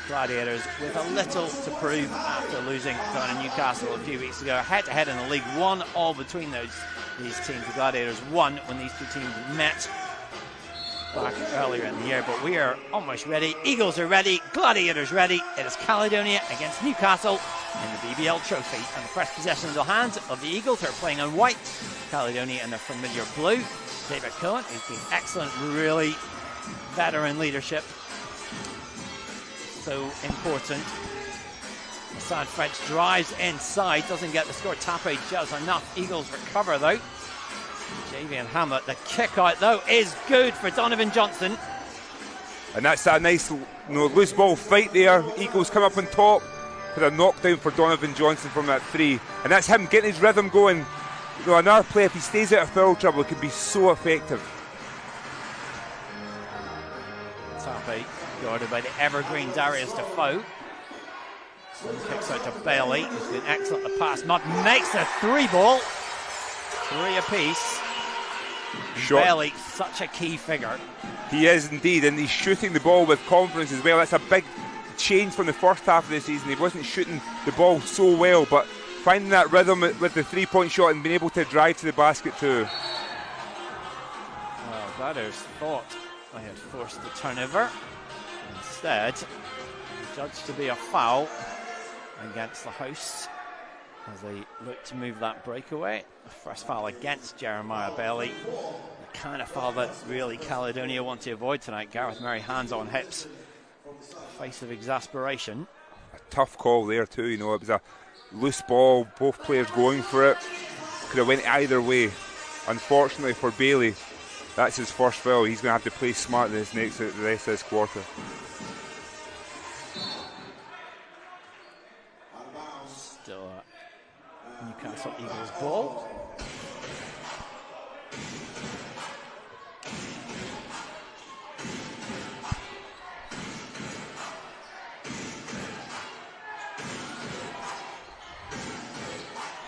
Gladiators with a little to prove after losing down in Newcastle a few weeks ago. Head-to-head in the league, 1-1 between these teams. The Gladiators won when these two teams met back earlier in the year, but we are almost ready. Eagles are ready, Gladiators ready. It is Caledonia against Newcastle in the BBL trophy, and the first possession in the hands of the Eagles, who are playing in white. Caledonia in their familiar blue. David Cohen, who's been excellent, really veteran leadership. So important. Assad French drives inside, doesn't get the score. Tape just enough. Eagles recover though. Javian Hamlet, the kick out though is good for Donovan Johnson. And that's that nice loose ball fight there. Eagles come up on top for a knockdown for Donovan Johnson from that three. And that's him getting his rhythm going. Another play, if he stays out of foul trouble, it could be so effective. Tape guarded by the evergreen Darius Defoe. Kicks out to Bailey, who's been excellent the pass. Mudd makes a three ball. Three apiece. Bailey, such a key figure. He is indeed, and he's shooting the ball with confidence as well. That's a big change from the first half of the season. He wasn't shooting the ball so well, but finding that rhythm with the three-point shot and being able to drive to the basket too. Well, Gladiators thought they had forced the turnover. Instead, judged to be a foul against the hosts as they look to move that breakaway. The first foul against Jeremiah Bailey. The kind of foul that really Caledonia want to avoid tonight. Gareth Murray, hands on hips. Face of exasperation. A tough call there too, it was a loose ball, both players going for it. Could have went either way. Unfortunately for Bailey, that's his first foul. He's going to have to play smart the rest of this quarter. Still a Newcastle Eagles ball.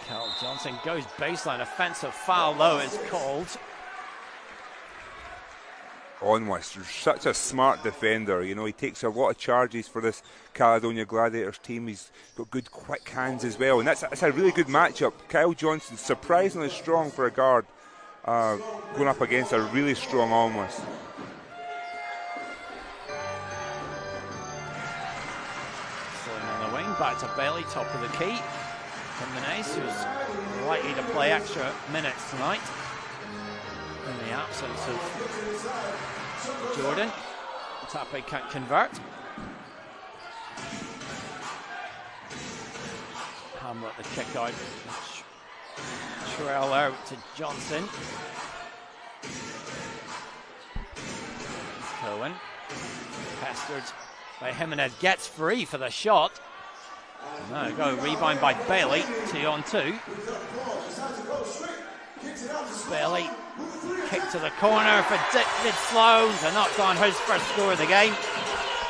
Cal Johnson goes baseline. Offensive foul, though, is called. Onwas, such a smart defender. He takes a lot of charges for this Caledonia Gladiators team. He's got good quick hands as well, and that's a really good matchup. Kyle Johnson, surprisingly strong for a guard, going up against a really strong Onwas. Slowing on the wing, back to Bailey, top of the key. Jimenez, who's likely to play extra minutes tonight in the absence of Jordan. Tape can't convert. Hamlet the kick out. Trail out to Johnson. Cohen. Pestered by Jimenez. Gets free for the shot. No, go rebound by Bailey. 2 on 2. Bailey, kick to the corner for David Sloan to knock down his first score of the game.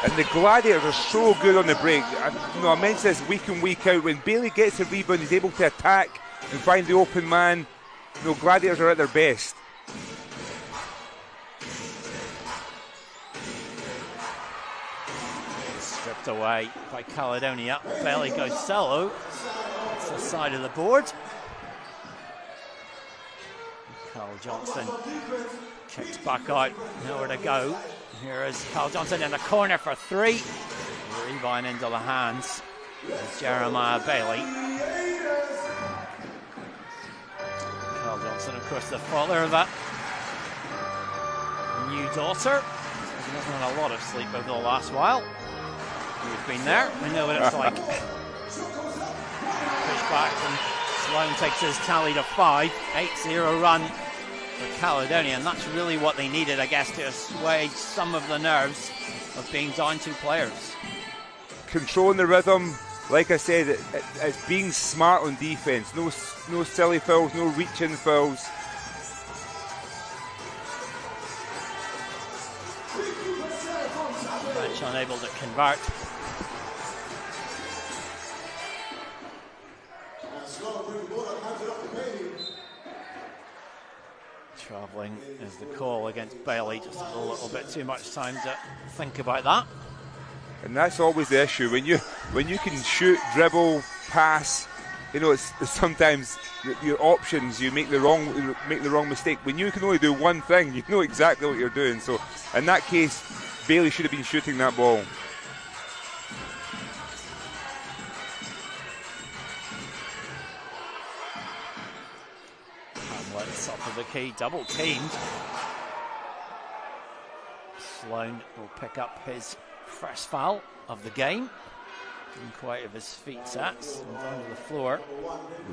And the Gladiators are so good on the break. I mention this week in, week out. When Bailey gets a rebound, he's able to attack and find the open man. Gladiators are at their best. Stripped away by Caledonia. Bailey goes solo. It's the side of the board. Carl Johnson kicks back out, nowhere to go. Here is Carl Johnson in the corner for 3. Rebound into the hands of Jeremiah Bailey. Carl Johnson, of course, the father of that new daughter. He hasn't had a lot of sleep over the last while. We've been there, we know what it's like. Push back and Sloan takes his tally to 5. 8-0 run for Caledonia, and that's really what they needed, I guess, to assuage some of the nerves of being down 2 players. Controlling the rhythm, like I said, it's being smart on defense. No silly fouls, no reach-in fouls. French unable to convert. Travelling is the call against Bailey. Just a little bit too much time to think about that. And that's always the issue when you can shoot, dribble, pass. You know, it's sometimes your options, you make the wrong mistake. When you can only do one thing, you know exactly what you're doing. So in that case, Bailey should have been shooting that ball. Hamlet's up to the key, double teamed. Sloan will pick up his first foul of the game. Didn't quite have his feet set, and down to the floor.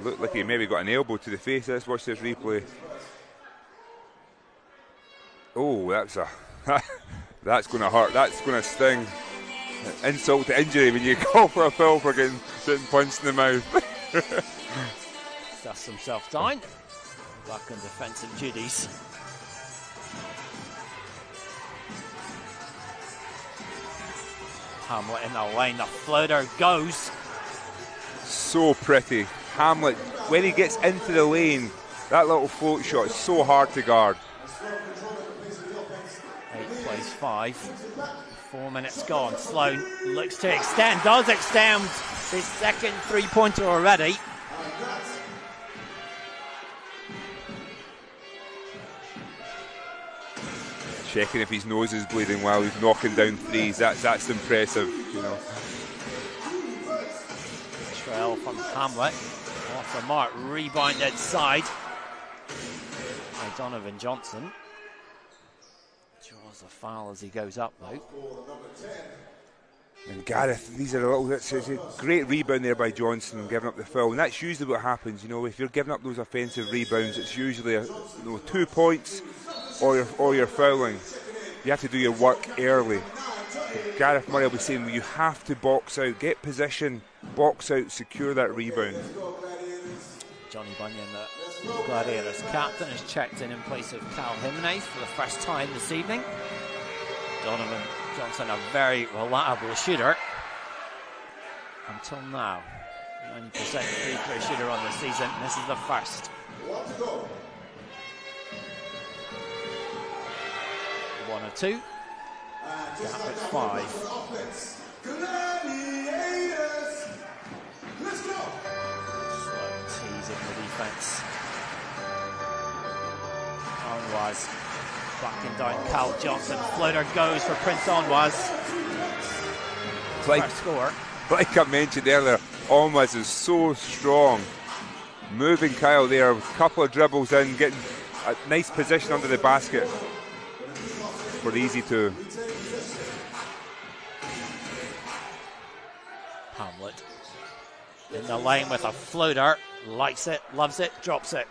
Looked like he maybe got an elbow to the face. Let's watch this replay. Oh, that's going to hurt. That's going to sting. Insult to injury when you call for a foul for getting punched in the mouth. Dusts himself down. Back on defensive duties. Hamlet in the lane, the floater goes. So pretty. Hamlet, when he gets into the lane, that little float shot is so hard to guard. 8 plays 5. 4 minutes gone. Sloan looks to extend, does extend his second three-pointer already. Checking if his nose is bleeding while he's knocking down threes. That's impressive, you know. Trail from Hamlet. Off the mark, rebound inside. By Donovan Johnson. Draws the foul as he goes up though. And Gareth, these are it's a great rebound there by Johnson, giving up the foul, and that's usually what happens. You know, if you're giving up those offensive rebounds, it's usually 2 points or you're fouling. You have to do your work early. Gareth Murray will be saying you have to box out, get position, box out, secure that rebound. Johnny Bunyan, the Gladiators captain, has checked in place of Cal Jimenez for the first time this evening. Donovan Johnson, a very reliable shooter until now. 90% free throw shooter on the season. This is the first. 1 or 2. Gap at 5. Slow teasing the defense. Onwas backing down Cal Johnson. Floater goes for Prince Onwas. First score. Like I mentioned earlier, Onwas is so strong. Moving Kyle there, a couple of dribbles in, getting a nice position under the basket for easy 2. Hamlet in the lane with a floater, likes it, loves it, drops it.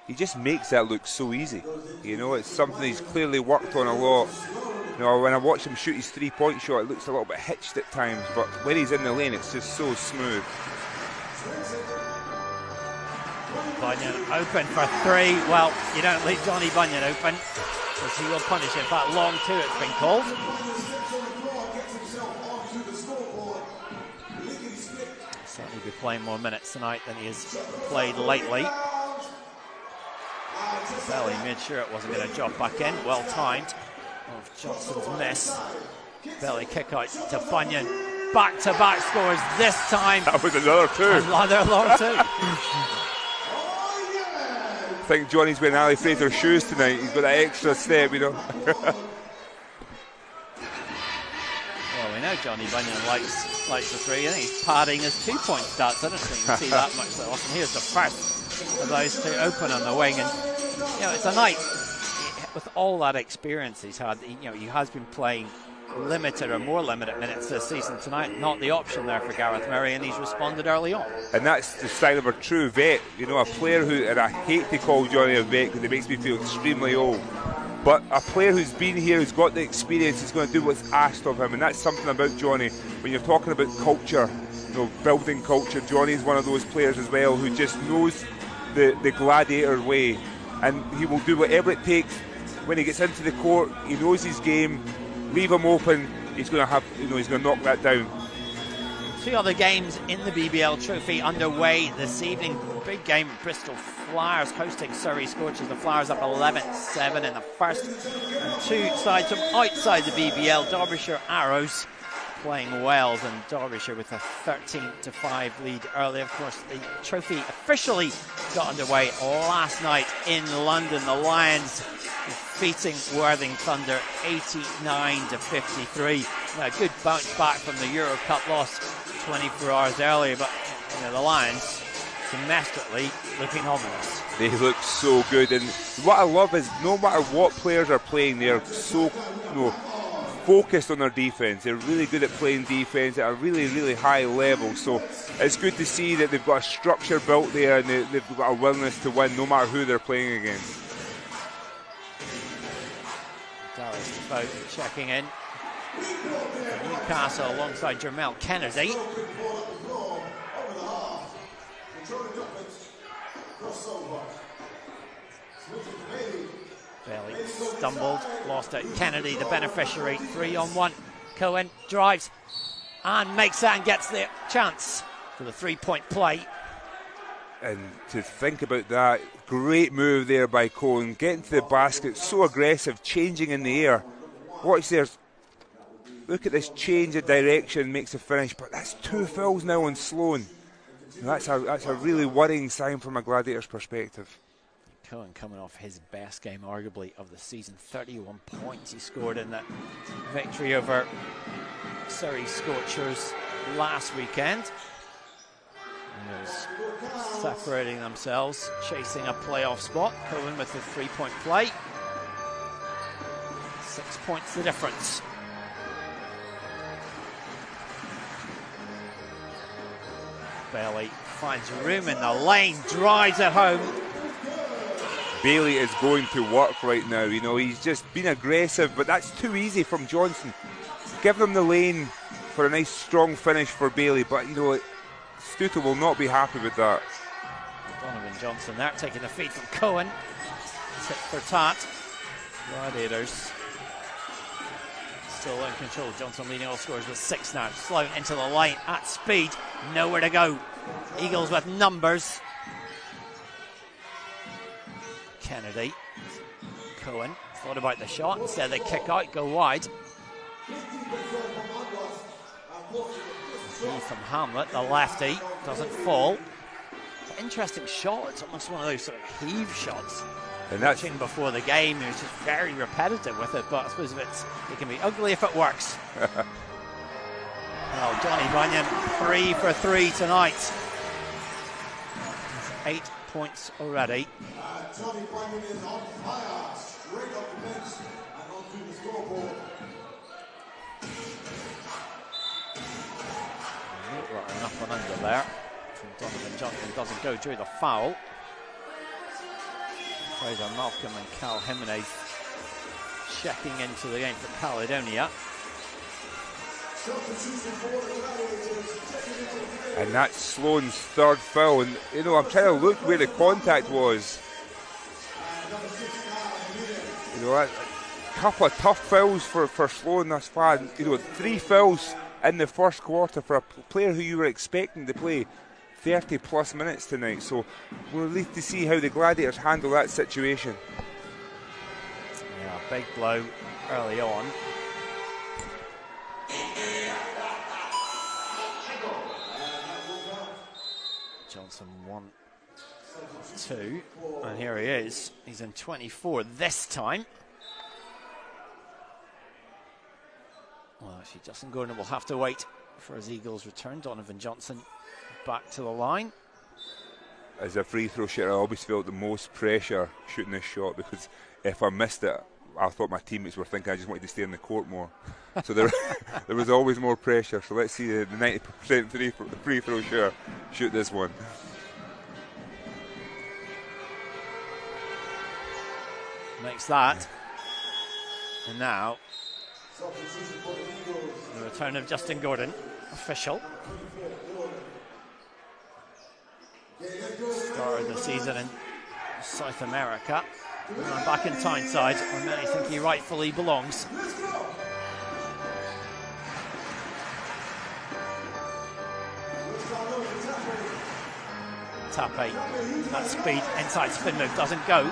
He just makes that look so easy. You know, it's something he's clearly worked on a lot. You know, when I watch him shoot his 3-point shot, it looks a little bit hitched at times, but when he's in the lane, it's just so smooth. Bunyan open for 3. Well, you don't leave Johnny Bunyan open, because he will punish. In fact, long 2 it's been called. Certainly be playing more minutes tonight than he has played lately. Belly made sure it wasn't going to drop back in. Well timed of Johnson's miss. Belly kick out to Bunyan. Back-to-back scores this time. That was another 2. Another long 2. I think Johnny's wearing Ali Fraser's shoes tonight. He's got that extra step, you know. Well, we know Johnny Bunyan likes the 3. I think he's padding his 2-point stats. I don't think you see that much so often. Here's the first of those 2 open on the wing, and you know, it's a night with all that experience he's had. You know, he has been playing limited or more limited minutes this season. Tonight, not the option there for Gareth Murray, and he's responded early on. And that's the style of a true vet. You know, a player who, and I hate to call Johnny a vet because it makes me feel extremely old, but a player who's been here, who's got the experience, is going to do what's asked of him, and that's something about Johnny. When you're talking about culture, you know, building culture, Johnny's one of those players as well who just knows the Gladiator way, and he will do whatever it takes. When he gets into the court, he knows his game. Leave him open, he's going to have, you know, he's going to knock that down. Two other games in the BBL Trophy underway this evening. Big game, Bristol Flyers hosting Surrey Scorchers. The Flyers up 11-7 in the first. And two sides from outside the BBL, Derbyshire Arrows playing Wales, and Derbyshire with a 13-5 lead early. Of course, the trophy officially got underway last night in London. The Lions defeating Worthing Thunder 89-53. A good bounce back from the Euro Cup loss 24 hours earlier, but the Lions domestically looking ominous. They look so good, and what I love is no matter what players are playing, they're so focused on their defence. They're really good at playing defence at a really, really high level. So it's good to see that they've got a structure built there, and they've got a willingness to win no matter who they're playing against. Darius Defoe checking in. Newcastle alongside Jermel Kennedy. Bailey stumbled, lost it. Kennedy, the beneficiary, 3-on-1. Cohen drives and makes that and gets the chance for the three-point play. And to think about that, great move there by Cohen, getting to the basket, so aggressive, changing in the air. Watch there. Look at this change of direction, makes a finish, but that's 2 fouls now on Sloan. That's a really worrying sign from a Gladiators perspective. Cohen coming off his best game, arguably, of the season. 31 points he scored in that victory over Surrey Scorchers last weekend. And was separating themselves, chasing a playoff spot. Cohen with the three-point play. 6 points the difference. Bailey finds room in the lane, drives it home. Bailey is going to work right now. He's just been aggressive, but that's too easy from Johnson. Give them the lane for a nice strong finish for Bailey, but Stuta will not be happy with that. Donovan Johnson there taking the feed from Cohen. Tip for tat. Gladiators still in control. Johnson leading all scorers with 6 now. Sloan into the line at speed. Nowhere to go. Eagles with numbers. Kennedy. Cohen thought about the shot. Instead they kick out, go wide. From Hamlet, the lefty, doesn't fall. Interesting shot. It's almost one of those sort of heave shots. And that's before the game, he was just very repetitive with it, but I suppose it can be ugly if it works. Well, Johnny Bunyan, 3 for 3 tonight. 8 points already. Johnny Bunyan is on fire, straight up the bench and onto the scoreboard. Right, up and under there from Donovan Johnson, doesn't go through the foul. Fraser Malcolm and Cal Jimenez checking into the game for Caledonia. And that's Sloan's 3rd foul. And I'm trying to look where the contact was. A couple of tough fouls for Sloan thus far. 3 fouls in the first quarter for a player who you were expecting to play 30 plus minutes tonight. So we'll need to see how the Gladiators handle that situation. Yeah, big blow early on. Johnson 1-2, and here he is. He's in 24 this time. Well, actually, Justin Gordon will have to wait for his Eagles return. Donovan Johnson back to the line. As a free throw shooter, I always felt the most pressure shooting this shot, because if I missed it, I thought my teammates were thinking I just wanted to stay in the court more. So there was always more pressure. So let's see the 90% free throw shooter shoot this one. Makes that. And now the return of Justin Gordon, official. Started the season in South America. And back in Tyneside, where many think he rightfully belongs. Tape. That speed, inside spin move doesn't go.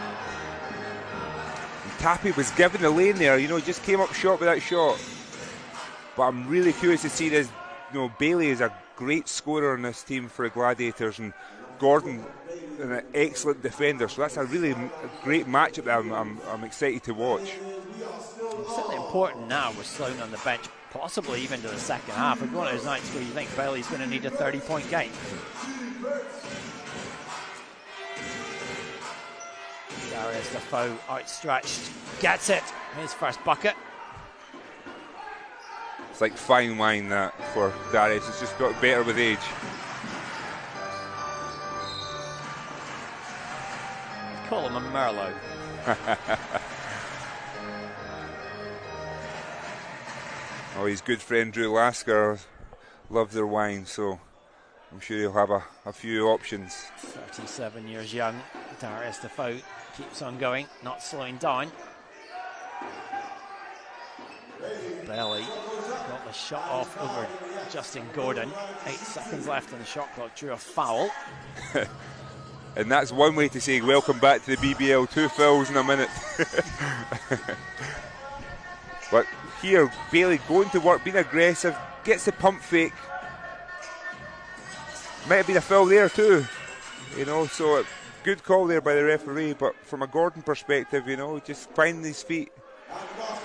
Tape was given the lane there, you know, he just came up short with that shot. But I'm really curious to see this. You know, Bailey is a great scorer on this team for the Gladiators, and Gordon an excellent defender. So that's a really great matchup that I'm excited to watch. It's certainly important now with Sloan on the bench, possibly even to the second half. It's one of those nights where you think Bailey's going to need a 30-point game. Darius Defoe outstretched, gets it. His first bucket. It's like fine wine that for Darius. It's just got better with age. I'd call him a Merlot. Oh, his good friend Drew Lasker loves their wine, so I'm sure he'll have a few options. 37 years young, Darius Defoe keeps on going, not slowing down. Bailey got the shot off over Justin Gordon. 8 seconds left on the shot clock, drew a foul. And that's one way to say welcome back to the BBL, 2 fouls in a minute. But here, Bailey going to work, being aggressive, gets the pump fake. Might have been a foul there too, you know, so good call there by the referee, but from a Gordon perspective, you know, just finding his feet.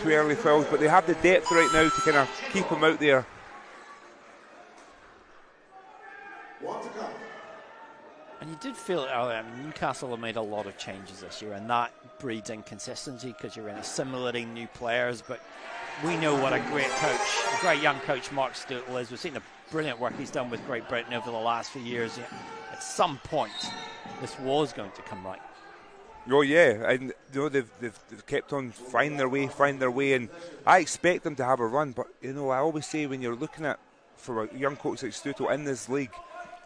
2 early fouls, but they have the depth right now to kind of keep him out there. And you did feel it earlier. I mean, Newcastle have made a lot of changes this year, and that breeds inconsistency because you're in assimilating new players. But we know what a great coach, a great young coach Mark Stuttle is. We've seen the brilliant work he's done with Great Britain over the last few years. At some point, this was going to come right. Oh yeah, and you know they've kept on finding their way, and I expect them to have a run. But you know, I always say when you're looking at for a young coach like Stuttle in this league,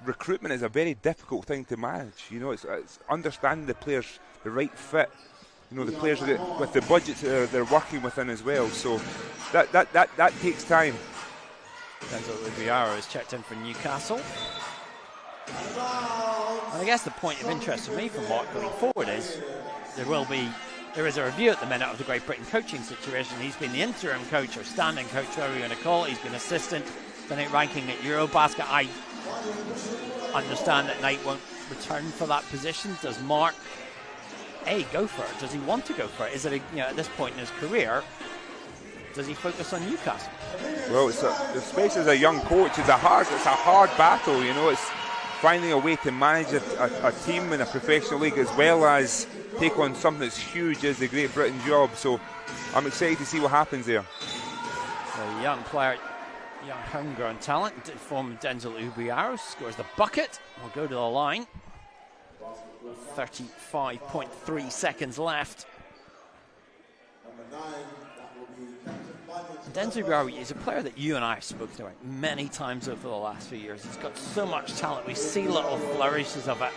recruitment is a very difficult thing to manage. You know, it's understanding the players, the right fit. You know, the players with the budgets they're working within as well. So that takes time. Denzel Ubiaro is checked in for Newcastle. And I guess the point of interest for me from Mark going forward is there is a review at the minute of the Great Britain coaching situation. He's been the interim coach or standing coach, whatever you're going to call it. He's been assistant, done it ranking at Eurobasket. I understand that Knight won't return for that position. Does Mark go for it? Does he want to go for it? Is it at this point in his career, does he focus on Newcastle? Well, especially as a young coach, it's a hard battle. You know, it's finding a way to manage a team in a professional league as well as take on something that's huge as the Great Britain job. So I'm excited to see what happens there. A young player, young homegrown talent, former Denzel Ubiaro scores the bucket. We'll go to the line. 35.3 seconds left. Denzel Ubiaro is a player that you and I have spoken about many times over the last few years. He's got so much talent. We see little flourishes of it.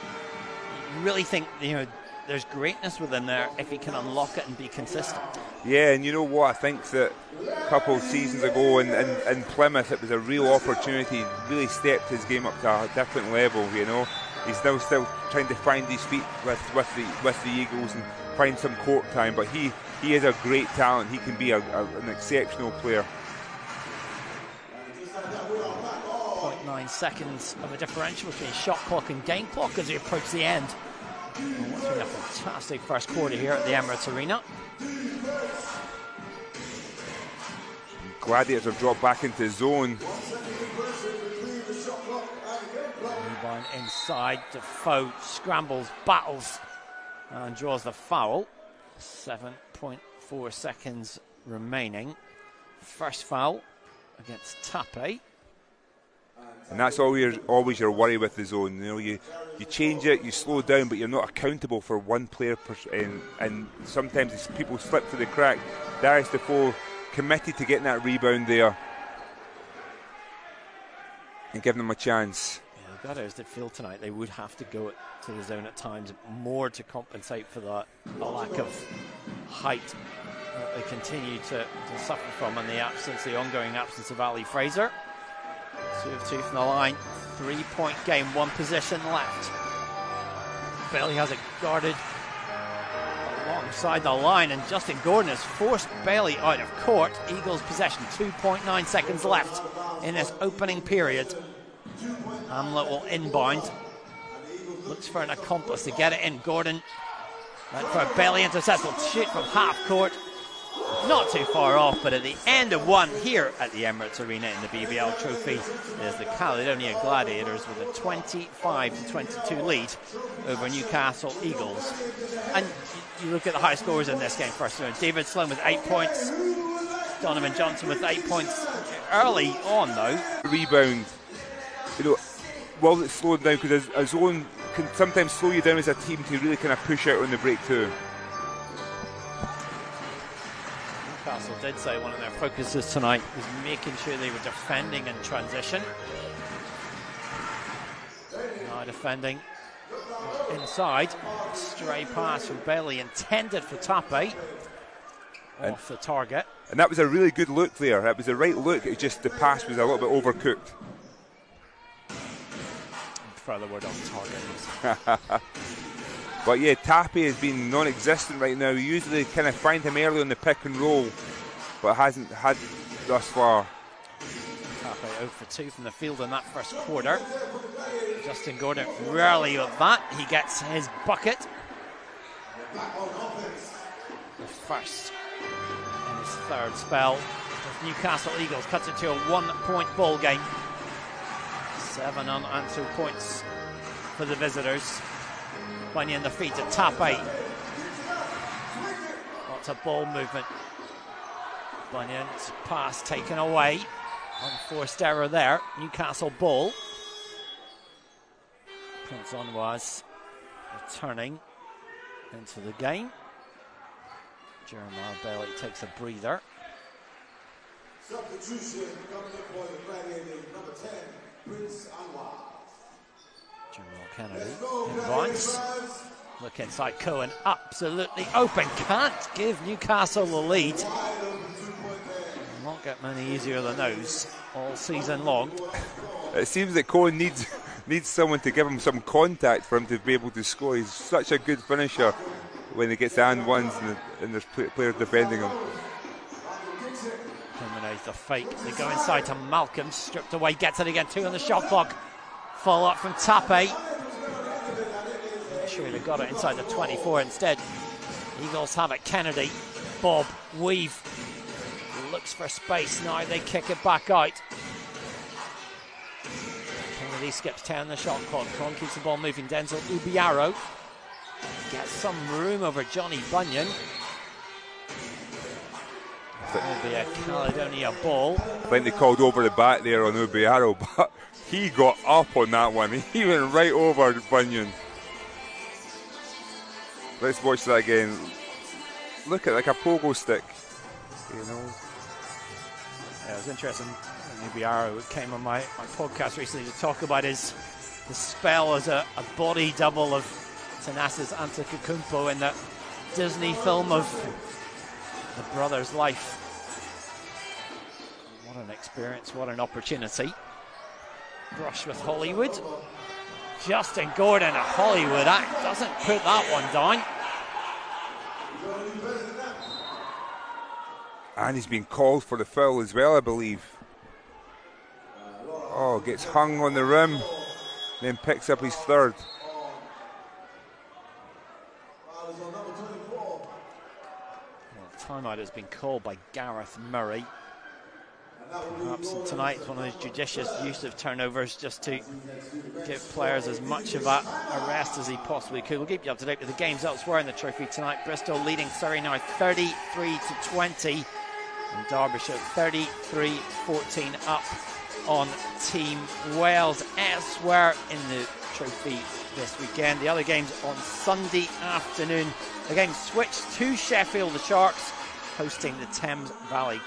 You really think, there's greatness within there if he can unlock it and be consistent. Yeah, and you know what? I think that a couple of seasons ago in Plymouth, it was a real opportunity. He really stepped his game up to a different level, you know. He's now still trying to find his feet with the Eagles and find some court time, but he is a great talent. He can be an exceptional player. 0.9 seconds of a differential between shot clock and game clock as we approach the end. What's been a fantastic first quarter here at the Emirates Arena. Gladiators have dropped back into zone. Rebound inside, Defoe scrambles, battles, and draws the foul. 7.4 seconds remaining. First foul against Tape. And that's always your worry with the zone. You know, you change it, you slow down, but you're not accountable for one player. And sometimes people slip through the crack. Darius Defoe committed to getting that rebound there and giving them a chance. Yeah, the Gladiators did feel tonight they would have to go to the zone at times more to compensate for the lack of height that they continue to suffer from, and the ongoing absence of Ali Fraser. 2 of 2 from the line, 3-point game, 1 possession left. Bailey has it guarded alongside the line, and Justin Gordon has forced Bailey out of court. Eagles possession, 2.9 seconds left in this opening period. Hamlet will inbound. Looks for an accomplice to get it in. Gordon went for a Bailey intercept. Will shoot from half court. Not too far off, but at the end of one here at the Emirates Arena in the BBL Trophy, there's the Caledonia Gladiators with a 25-22 lead over Newcastle Eagles. And you look at the high scores in this game first round. David Sloan with 8 points. Donovan Johnson with 8 points early on, though. Rebound, you know, while it's slowed down, because a zone can sometimes slow you down as a team to really kind of push out on the break too. Newcastle did say one of their focuses tonight was making sure they were defending in transition. Now defending inside. Stray pass from Bailey intended for Tape. Off the target. And that was a really good look there. That was the right look. It's just the pass was a little bit overcooked. Further word on target. But yeah, Tape has been non-existent right now. We usually kind of find him early on the pick and roll, but hasn't had thus far. Tape 0 for 2 from the field in that first quarter. Justin Gordon rarely with that. He gets his bucket. The first in his third spell. As Newcastle Eagles cuts it to a 1-point ball game. 7 unanswered points for the visitors. Bunyan the feet to Tape. Lots of ball movement. Bunyan's pass taken away. Unforced error there. Newcastle ball. Prince Onwas returning into the game. Jeremiah Bailey takes a breather. Substitution coming in for the Gladiator, number 10, Prince Onwas. General Kennedy invites. Look inside, Cohen absolutely open. Can't give Newcastle the lead. Will not get many easier than those all season long. It seems that Cohen needs someone to give him some contact for him to be able to score. He's such a good finisher when he gets the and ones and there's players defending him. Terminates the fake. They go inside to Malcolm, stripped away, gets it again, 2 on the shot clock. Follow up from Tape. Not sure they got it inside the 24 instead. Eagles have it. Kennedy, Bob, weave. Looks for space. Now they kick it back out. Kennedy skips 10 on the shot clock. Con keeps the ball moving. Denzel Ubiaro gets some room over Johnny Bunyan. It'll be a Caledonia ball. I think they called over the back there on Ubiaro, but he got up on that one. He went right over Bunyan. Let's watch that again. Look at it, like a pogo stick, you know. Yeah, it was interesting. Ubiaro came on my podcast recently to talk about his spell as a body double of Thanasis Antetokounmpo in that Disney film of the brother's life. What an experience, what an opportunity. Brush with Hollywood. Justin Gordon, a Hollywood act, doesn't put that one down. And he's been called for the foul as well, I believe. Oh, gets hung on the rim, then picks up his third. Well, timeout has been called by Gareth Murray. Perhaps tonight is one of those judicious use of turnovers just to give players as much of that a rest as he possibly could. We'll keep you up to date with the games elsewhere in the trophy tonight. Bristol leading Surrey now 33-20. And Derbyshire 33-14 up on Team Wales. Elsewhere in the trophy this weekend, the other games on Sunday afternoon. The game switched to Sheffield, the Sharks hosting the Thames Valley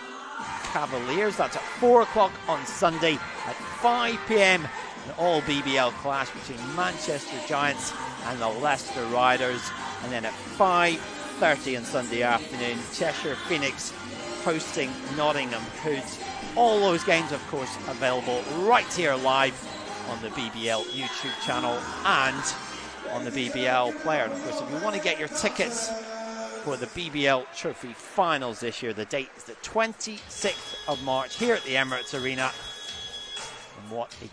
Cavaliers. That's at 4 o'clock on Sunday. At 5 p.m. an all BBL clash between Manchester Giants and the Leicester Riders. And then at 5:30 on Sunday afternoon, Cheshire Phoenix hosting Nottingham Hoods. All those games, of course, available right here live on the BBL YouTube channel and on the BBL player. And of course, if you want to get your tickets for the BBL Trophy Finals this year, the date is the 26th of March here at the Emirates Arena. And what a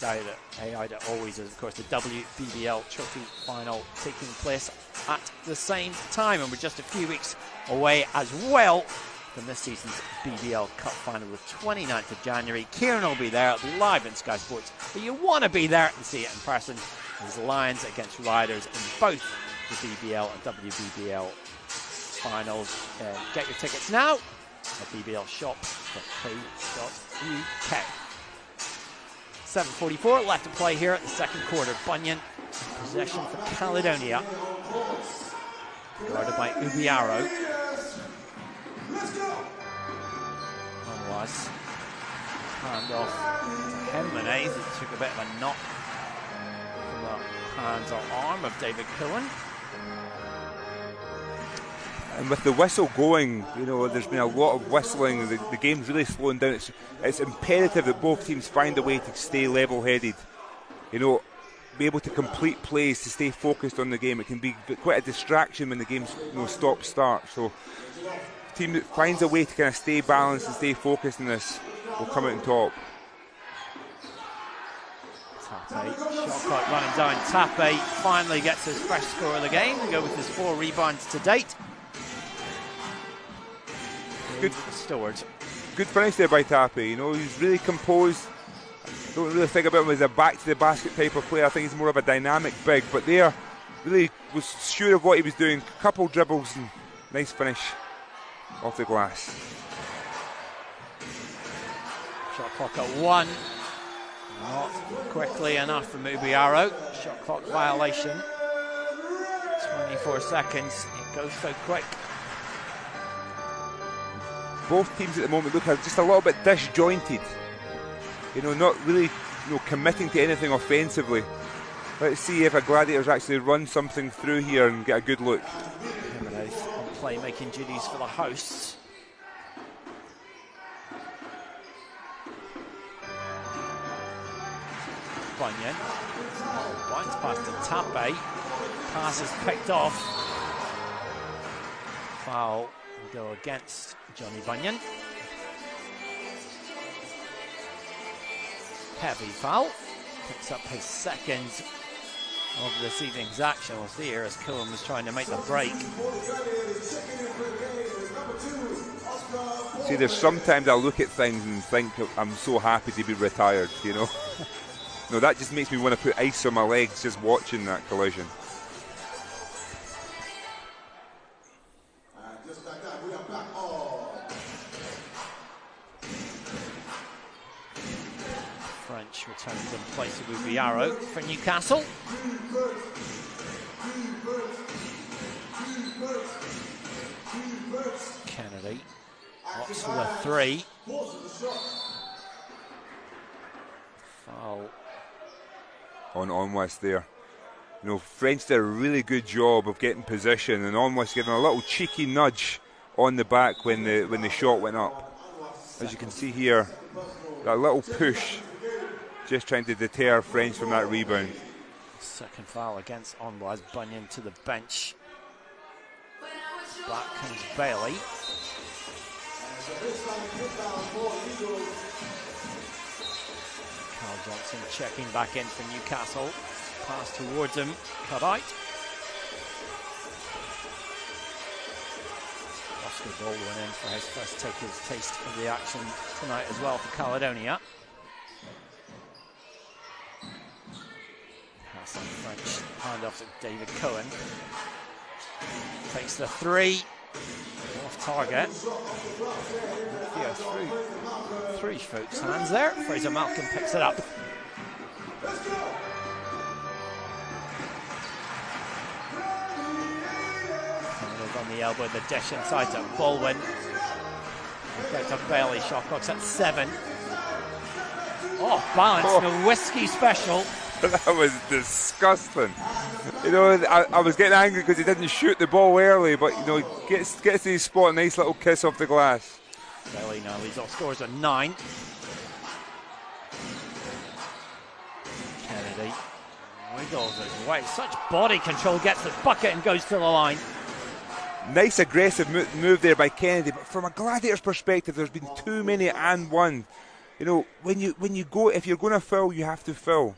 always is, of course, the WBBL Trophy Final taking place at the same time. And we're just a few weeks away as well from this season's BBL Cup Final, the 29th of January. Kieran will be there. It'll be live in Sky Sports. But you want to be there and see it in person. There's Lions against Riders in both the BBL and WBBL finals. Get your tickets now at bblshop.co.uk. 7:44 left to play here at the second quarter. Bunyan possession for Caledonia, guarded by Ubiaro. Otherwise, hand off to Jimenez. It took a bit of a knock from the hands or arm of David Cohen. And with the whistle going, you know, there's been a lot of whistling. The game's really slowing down. It's imperative that both teams find a way to stay level-headed. You know, be able to complete plays, to stay focused on the game. It can be quite a distraction when the game's, you know, stop-start. So, the team that finds a way to kind of stay balanced and stay focused in this will come out on top. Tape, shot clock running down. Tape finally gets his first score of the game to go with his 4 rebounds to date. Good restored. Good finish there by Tape. You know, he's really composed. Don't really think about him as a back to the basket type of player. I think he's more of a dynamic big, but there really was sure of what he was doing. Couple dribbles and nice finish off the glass. Shot clock at 1. Not quickly enough from Ubiaro. Shot clock violation. 24 seconds. It goes so quick. Both teams at the moment look just a little bit disjointed. You know, not really, you know, committing to anything offensively. Let's see if a Gladiators actually run something through here and get a good look. Jimenez on playmaking duties for the hosts. Bunyan. Bounce pass to Tape. Pass is picked off. Foul will go against Johnny Bunyan. Heavy foul. Picks up his second of this evening's action. We'll see here as Cohen was trying to make the break. See, there's sometimes I look at things and think I'm so happy to be retired, you know. No, that just makes me want to put ice on my legs just watching that collision. French returns in place of Ubiaro for Newcastle. Kennedy opts for the 3. Foul on Onwest there. You know, French did a really good job of getting position, and Onwest giving a little cheeky nudge on the back when the shot went up. As you can see here, that little push, just trying to deter French from that rebound. Second foul against Onwest. Bunyan to the bench. Back comes Bailey. Carl Johnson checking back in for Newcastle. Pass towards him, cut out. Oscar Baldwin in for his first taste of the action tonight as well for Caledonia. Pass on French, hand off to David Cohen. Takes the 3. Off target. Yeah, through folks' hands there. Fraser Malcolm picks it up. On the elbow, the dish inside to Baldwin. Back to Bailey. Shot clock's at 7. Oh, balance. The whiskey special. That was disgusting. You know, I was getting angry because he didn't shoot the ball early, but you know, gets to his spot, a nice little kiss off the glass. Bailey now leads off scores at 9. Kennedy Wiggles his way. Such body control, gets the bucket and goes to the line. Nice aggressive move there by Kennedy, but from a Gladiators perspective, there's been too many and one. You know, when you go, if you're going to foul, you have to foul.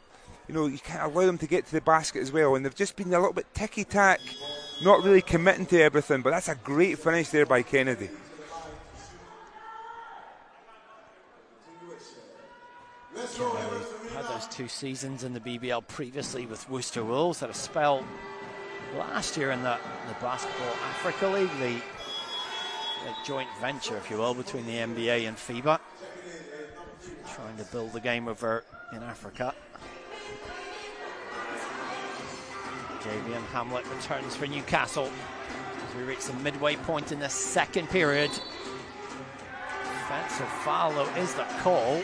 You know, you can't allow them to get to the basket as well, and they've just been a little bit ticky-tack, not really committing to everything, but that's a great finish there by Kennedy. Had those 2 seasons in the BBL previously with Worcester Wolves, had a spell last year in the Basketball Africa League, the joint venture, if you will, between the NBA and FIBA, trying to build the game over in Africa. Javian Hamlet returns for Newcastle as we reach the midway point in the second period. Offensive foul though is the call.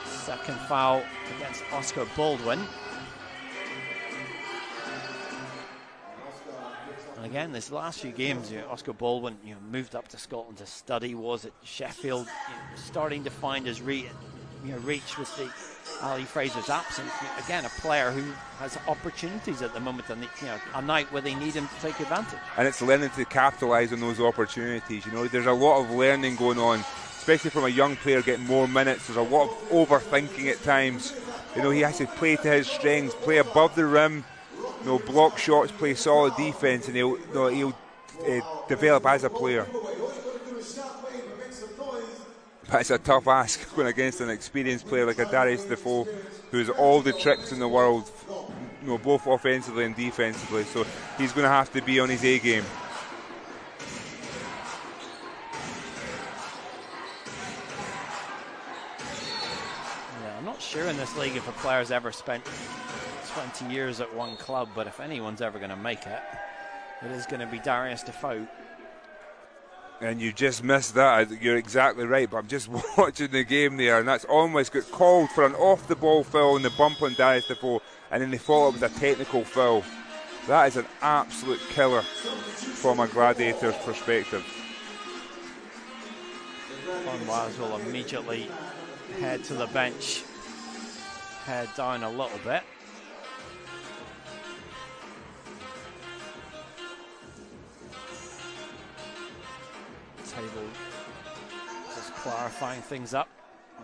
Second foul against Oscar Baldwin. And again, these last few games, Oscar Baldwin moved up to Scotland to study, was at Sheffield, starting to find his reach with the Ali Fraser's absence. Again, a player who has opportunities at the moment, and a night where they need him to take advantage. And it's learning to capitalise on those opportunities. You know, there's a lot of learning going on, especially from a young player getting more minutes. There's a lot of overthinking at times. You know, he has to play to his strengths, play above the rim, block shots, play solid defence, and he'll develop as a player. But it's a tough ask going against an experienced player like a Darius Defoe, who has all the tricks in the world, both offensively and defensively. So he's going to have to be on his A game. Yeah, I'm not sure in this league if a player's ever spent 20 years at one club, but if anyone's ever going to make it, it is going to be Darius Defoe. And you just missed that. You're exactly right, but I'm just watching the game there, and that's almost got called for an off-the-ball foul and the bump on Darius Defoe, and then they follow up with a technical foul. That is an absolute killer from a Gladiators perspective. Bonwaz will immediately head to the bench, head down a little bit. Table just clarifying things up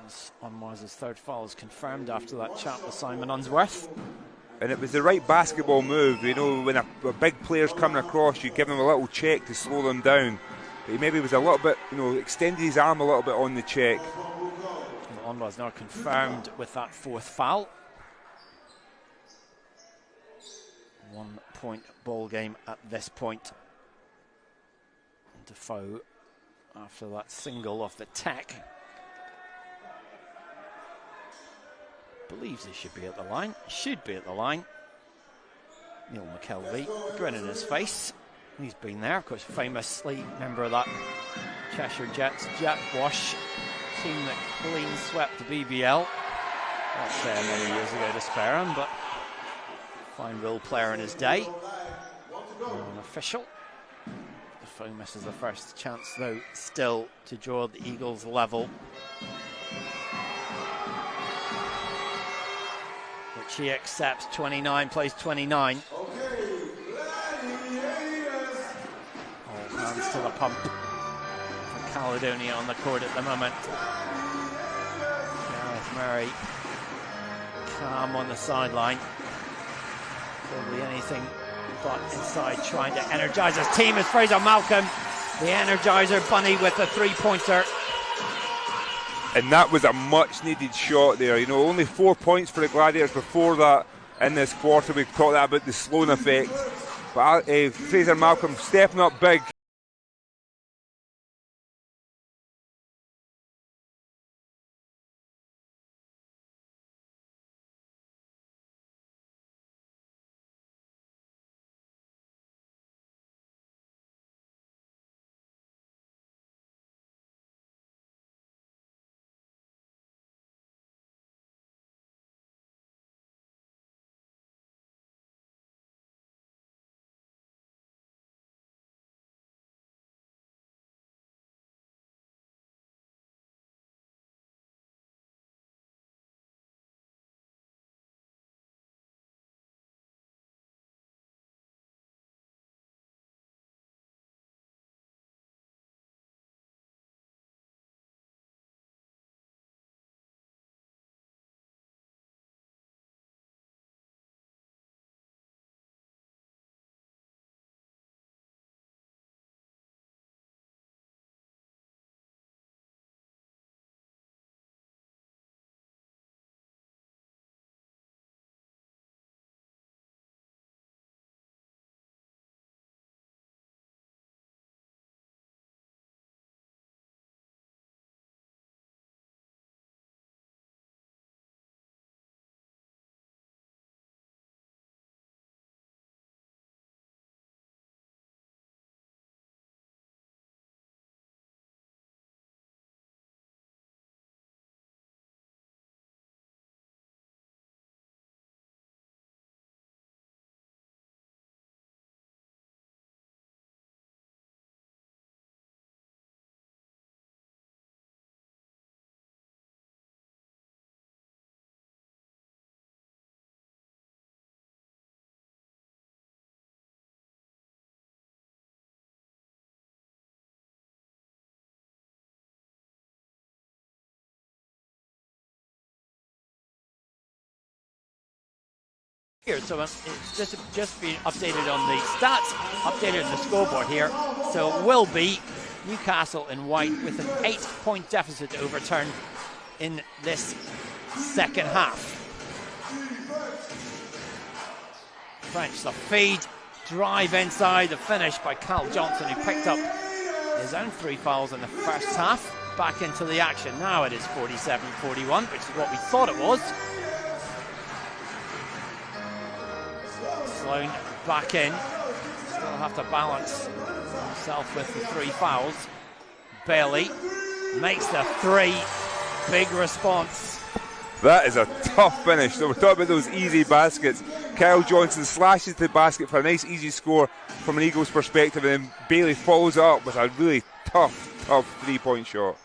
as Onwaza's third foul is confirmed after that chat with Simon Unsworth. And it was the right basketball move. When a big player's coming across, you give him a little check to slow them down. But he maybe was a little bit, extended his arm a little bit on the check. Onwaz now confirmed with that fourth foul. 1 point ball game at this point. Defoe, after that single off the tech, believes he should be at the line. Should be at the line. Neil McKelvey, grin in his face. He's been there, of course, famously member of that Cheshire Jets Jet Wash team that clean swept the BBL. Not there many years ago to spare him, but fine real player in his day. An official. Defoe misses the first chance, though, still to draw the Eagles level, which he accepts. 29 plays 29. All hands to the pump for Caledonia on the court at the moment. Gareth Murray calm on the sideline. Probably anything but inside, trying to energise his team as Fraser Malcolm, the Energizer Bunny, with a three-pointer. And that was a much-needed shot there. Only 4 points for the Gladiators before that in this quarter. We've talked about the Sloan effect. But Fraser Malcolm stepping up big. here, so it's just been updated on the stats, updated on the scoreboard here. So it will be Newcastle in white with an 8-point deficit to overturn in this second half. French, the feed, drive inside, the finish by Cal Johnson, who picked up his own 3 fouls in the first half. Back into the action. Now it is 47-41, which is what we thought it was. Sloan back in. Still have to balance himself with the 3 fouls. Bailey makes the 3. Big response. That is a tough finish. So we're talking about those easy baskets. Kyle Johnson slashes the basket for a nice easy score from an Eagles perspective, and then Bailey follows it up with a really tough 3-point shot.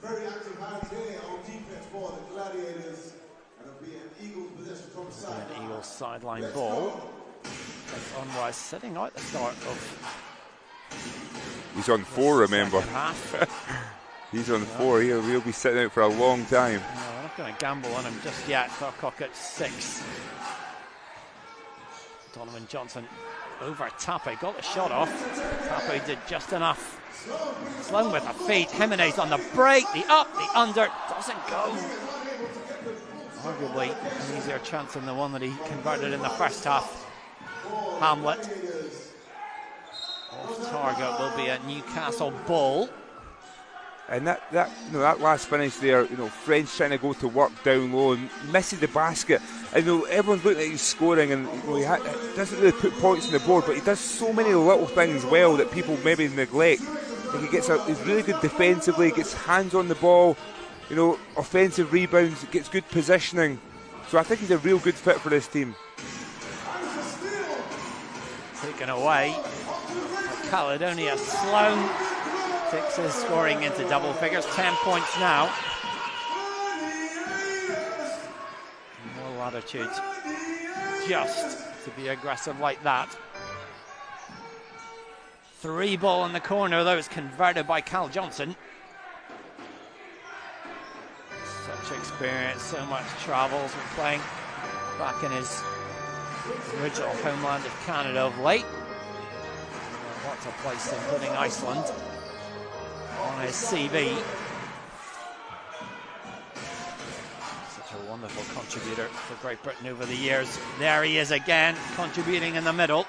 Very active hands here on defense for the Gladiators, and it'll be an Eagles possession from the side. An Eagles sideline ball. That's Onwise sitting out the start of. He's on 4, remember. Half. He's on 4. He'll be sitting out for a long time. No, we're not going to gamble on him just yet. Thurcock at 6. Donovan Johnson over Tappe, got the shot off. Tappe did just enough. Sloan with a feed, Jimenez on the break, the up, the under, doesn't go. Arguably an easier chance than the one that he converted in the first half. Hamlet. Off target will be a Newcastle ball. And that last finish there, French trying to go to work down low and misses the basket. And everyone's looking at his scoring, and he doesn't really put points on the board, but he does so many little things well that people maybe neglect. Like he's really good defensively, gets hands on the ball, offensive rebounds, gets good positioning. So I think he's a real good fit for this team. Taken away. Caledonia. Sloan takes his scoring into double figures, 10 points now. More latitude just to be aggressive like that. 3 ball in the corner, though, is converted by Cal Johnson. Such experience, so much travels with playing back in his original homeland of Canada of late. Lots of places, including Iceland, on his CV. Such a wonderful contributor for Great Britain over the years. There he is again, contributing in the middle.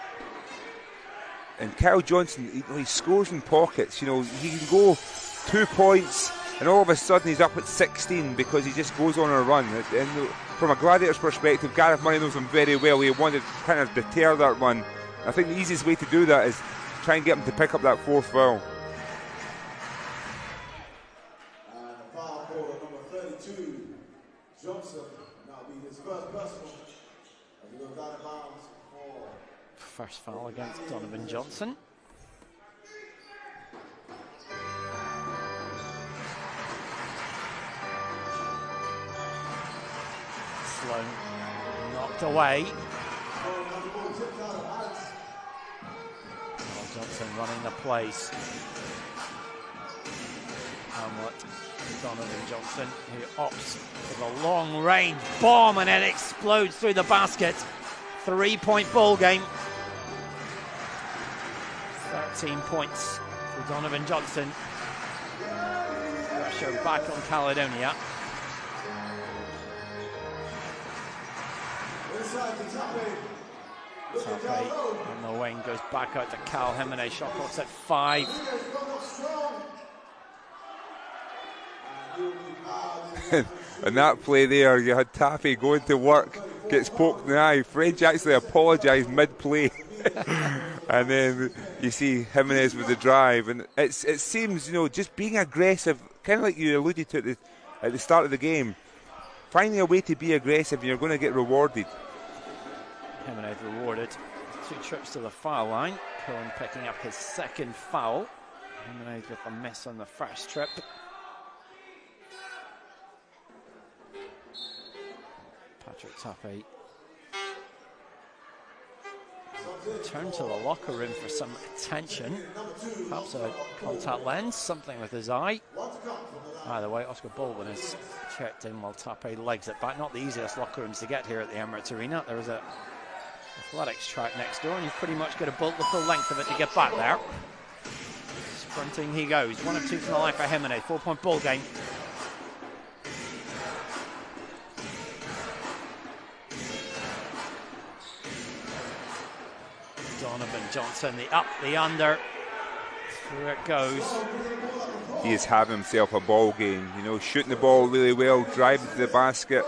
And Kyle Johnson, he scores in pockets. He can go 2 points, and all of a sudden he's up at 16 because he just goes on a run. And from a Gladiators perspective, Gareth Murray knows him very well. He wanted to kind of deter that run. I think the easiest way to do that is try and get him to pick up that 4th foul. And a foul call at number 32, Johnson. That'll be his first personal. As he goes out of bounds for. First foul against Donovan Johnson. Sloan knocked away. Johnson running the plays. Hamlet, Donovan Johnson, who opts for the long range bomb, and it explodes through the basket. 3-point ball game. 13 points for Donovan Johnson. Pressure back on Caledonia. Tappe on the wing, goes back out to Cal Jimenez. Shot clock's at 5. And that play there, you had Tappe going to work, gets poked in the eye. French actually apologised mid-play. And then you see Jimenez with the drive. And it seems, just being aggressive, kind of like you alluded to at the start of the game. Finding a way to be aggressive, and you're going to get rewarded. Jimenez rewarded 2 trips to the foul line. Cohen picking up his 2nd foul. Jimenez with a miss on the first trip. Patrick Tappe Return to the locker room for some attention. Perhaps a contact lens, something with his eye. Either way, Oscar Baldwin has checked in while Tape legs it back. Not the easiest locker rooms to get here at the Emirates Arena. There is a athletics track next door, and you've pretty much got to bolt the full length of it to get back there. Sprinting he goes. 1 of 2 from the line for Jimenez. 4-point ball game. Donovan Johnson, the up, the under. Through it goes. He is having himself a ball game, you know, shooting the ball really well, driving to the basket.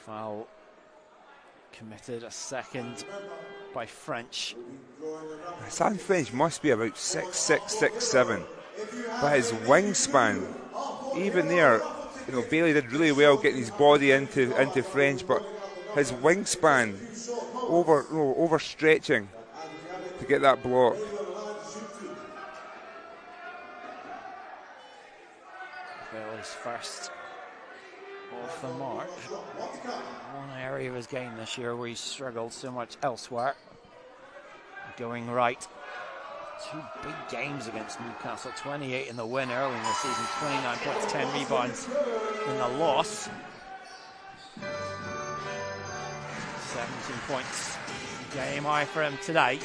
Foul committed, a second by French. Sam French must be about 6'6", 6'7", but his wingspan, even there, you know, Bailey did really well getting his body into French, but his wingspan overstretching to get that block. Bailey's first off the mark. One area of his game this year where he struggled so much elsewhere. Going right. 2 big games against Newcastle. 28 in the win early in the season. 29 points, 10 rebounds in the loss. 17 points game high for him today.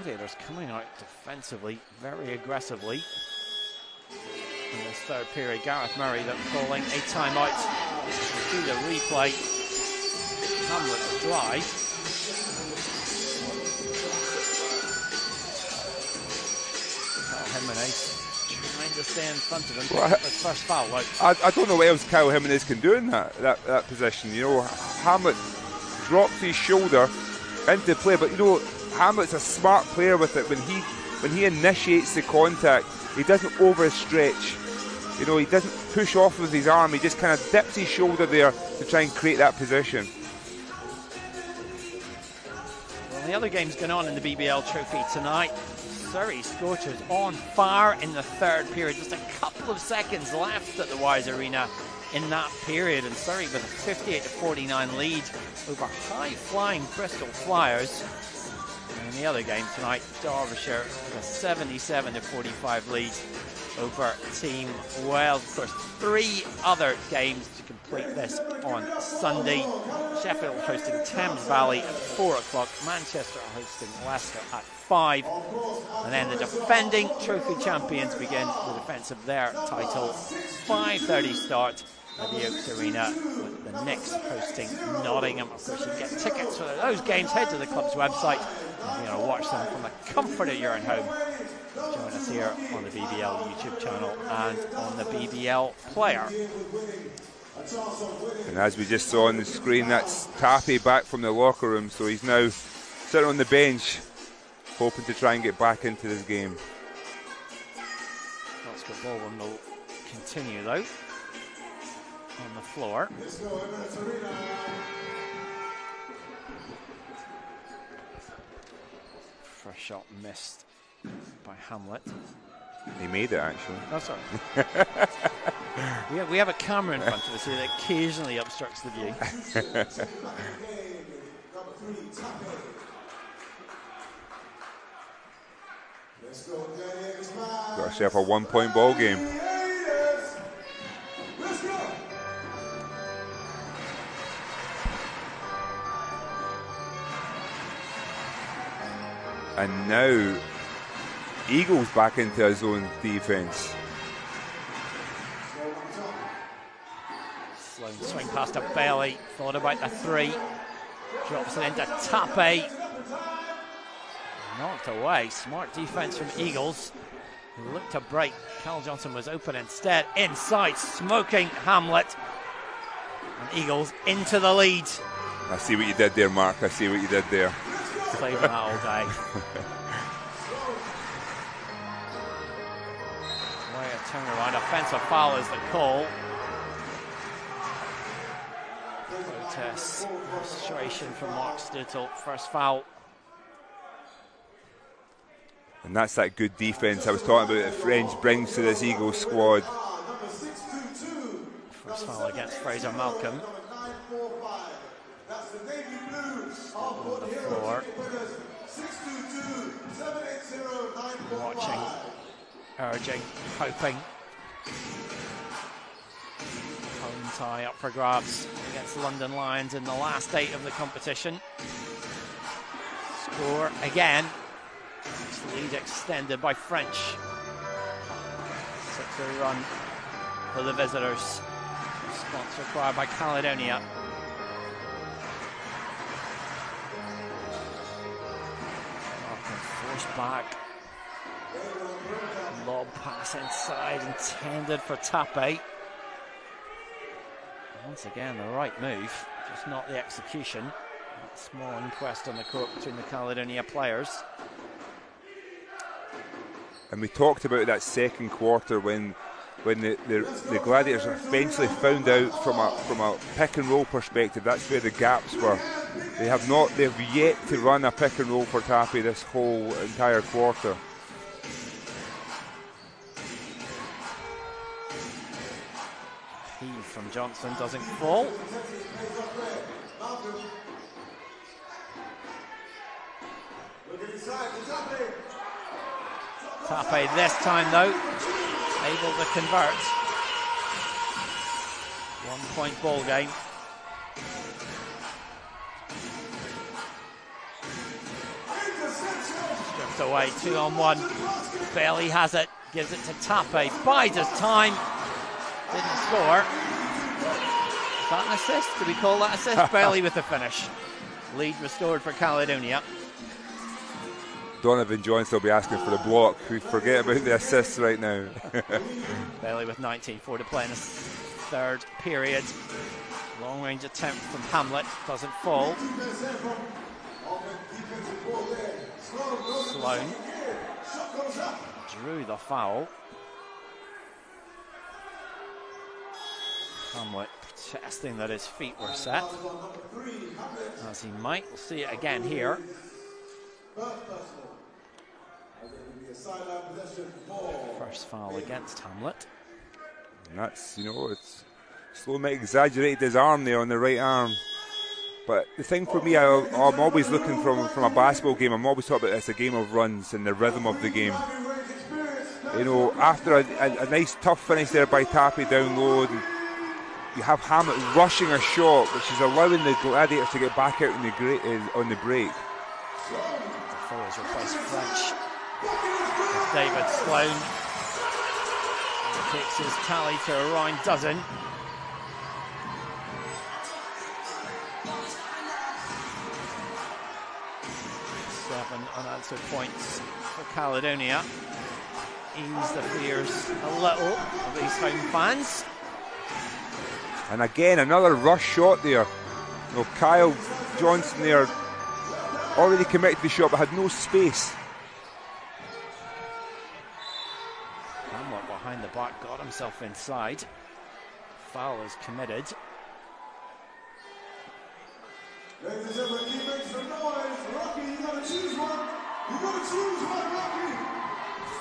Gladiators coming out defensively very aggressively in this third period. Gareth Murray that calling a timeout. Do the replay. Hamlet's drive. Jimenez trying to stay in front of him. Well, his first foul. I don't know what else Kyle Jimenez can do in that position. You know, Hamlet drops his shoulder into play, but you know, Hamlet's a smart player with it. When he initiates the contact, he doesn't overstretch. You know, he doesn't push off with his arm. He just kind of dips his shoulder there to try and create that position. Well, the other game's going on in the BBL Trophy tonight. Surrey Scorchers on fire in the third period. Just a couple of seconds left at the Wise Arena in that period, and Surrey with a 58-49 lead over high-flying Bristol Flyers. And in the other game tonight, Derbyshire with a 77-45 lead over Team Wales. Of course, 3 other games to complete this on Sunday. Sheffield hosting Thames Valley at 4 o'clock. Manchester hosting Leicester at 5. And then the defending trophy champions begin the defence of their title. 5:30 start at the Oaks Arena, with the Knicks hosting Nottingham. Of course, you can get tickets for those games. Head to the club's website if you want to watch them from the comfort of your own home. Join us here on the BBL YouTube channel and on the BBL player. And as we just saw on the screen, that's Tappy back from the locker room, so he's now sitting on the bench, hoping to try and get back into this game. Oscar Baldwin will continue though on the floor. First shot missed by Hamlet. He made it, actually. Oh, sorry. we have a camera in front of us here that occasionally obstructs the view. Got yourself a 1-point ball game. And now Eagles back into his own defense. Sloan swing past to Bailey, thought about the 3, drops it into Tape. Knocked away. Smart defense from Eagles, who looked to break. Cal Johnson was open instead. Inside, smoking Hamlet. And Eagles into the lead. I see what you did there, Mark. I see what you did there. Playing that all day. Way a turnaround. Offensive foul is the call. Protest, frustration from Mark Stuttle. First foul. And that's that good defence I was talking about that French brings to this Eagles squad. First foul against Fraser Malcolm. On the floor. Watching, urging, hoping. Home tie up for grabs against London Lions in the last 8 of the competition. Score again. Lead extended by French. 6-0 run for the visitors. Response required by Caledonia. Forced back. Lob pass inside, intended for Tape. Once again, the right move, just not the execution. That small inquest on the court between the Caledonia players. And we talked about that second quarter when the Gladiators eventually found out from a pick and roll perspective that's where the gaps were. They've yet to run a pick and roll for Taffy this whole entire quarter. Heave from Johnson doesn't fall. Tape this time though, able to convert. 1-point ball game. Stripped away, 2-on-1. Bailey has it, gives it to Tape, bides his time, didn't score. Is that an assist? Do we call that assist? Bailey with the finish. Lead restored for Caledonia. Donovan Johnson will be asking for the block. We forget about the assists right now. Bailey with 19-4 to play in the third period. Long range attempt from Hamlet, doesn't fall. Sloan drew the foul. Hamlet protesting that his feet were set, as he might. We'll see it again here. First foul against Hamlet. And that's, it's Sloan might exaggerate his arm there on the right arm. But the thing for me, I'm always looking from a basketball game, I'm always talking about it's a game of runs and the rhythm of the game. After a nice tough finish there by Tappy down low, and you have Hamlet rushing a shot, which is allowing the Gladiators to get back out on the break. Forwards replace French. It's David Sloan. Kicks his tally to a rhyme dozen. 7 unanswered points for Caledonia. Ease the fears a little of these home fans. And again, another rush shot there. Kyle Johnson there already committed the shot but had no space. Hamlet behind the back got himself inside. Foul is committed. Ladies and gentlemen, keep making some noise. Rocky, you gotta choose one. You gotta choose one, Rocky.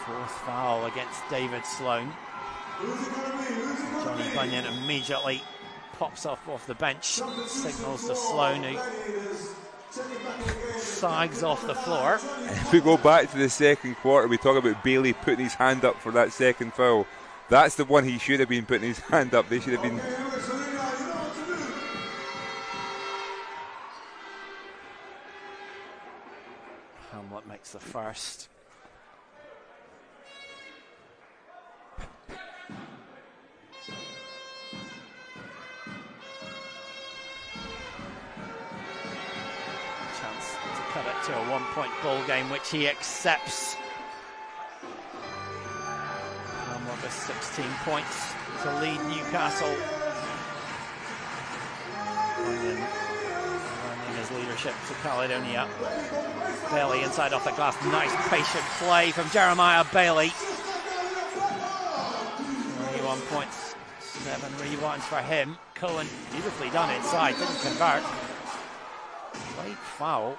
Fourth foul against David Sloan. Who's it gonna be? Who's it gonna Johnny be? Bunyan immediately pops off the bench, signals to Sloan, who sags off the floor. If we go back to the second quarter, we talk about Bailey putting his hand up for that second foul. That's the one he should have been putting his hand up. They should have been. Hamlet makes the first. Chance to cut it to a 1-point ball game, which he accepts. Hamlet with 16 points to lead Newcastle. Running his leadership to Caledonia. Bailey inside off the glass. Nice patient play from Jeremiah Bailey. 21 points, 7 rebounds for him. Cohen beautifully done inside, didn't convert. Late foul.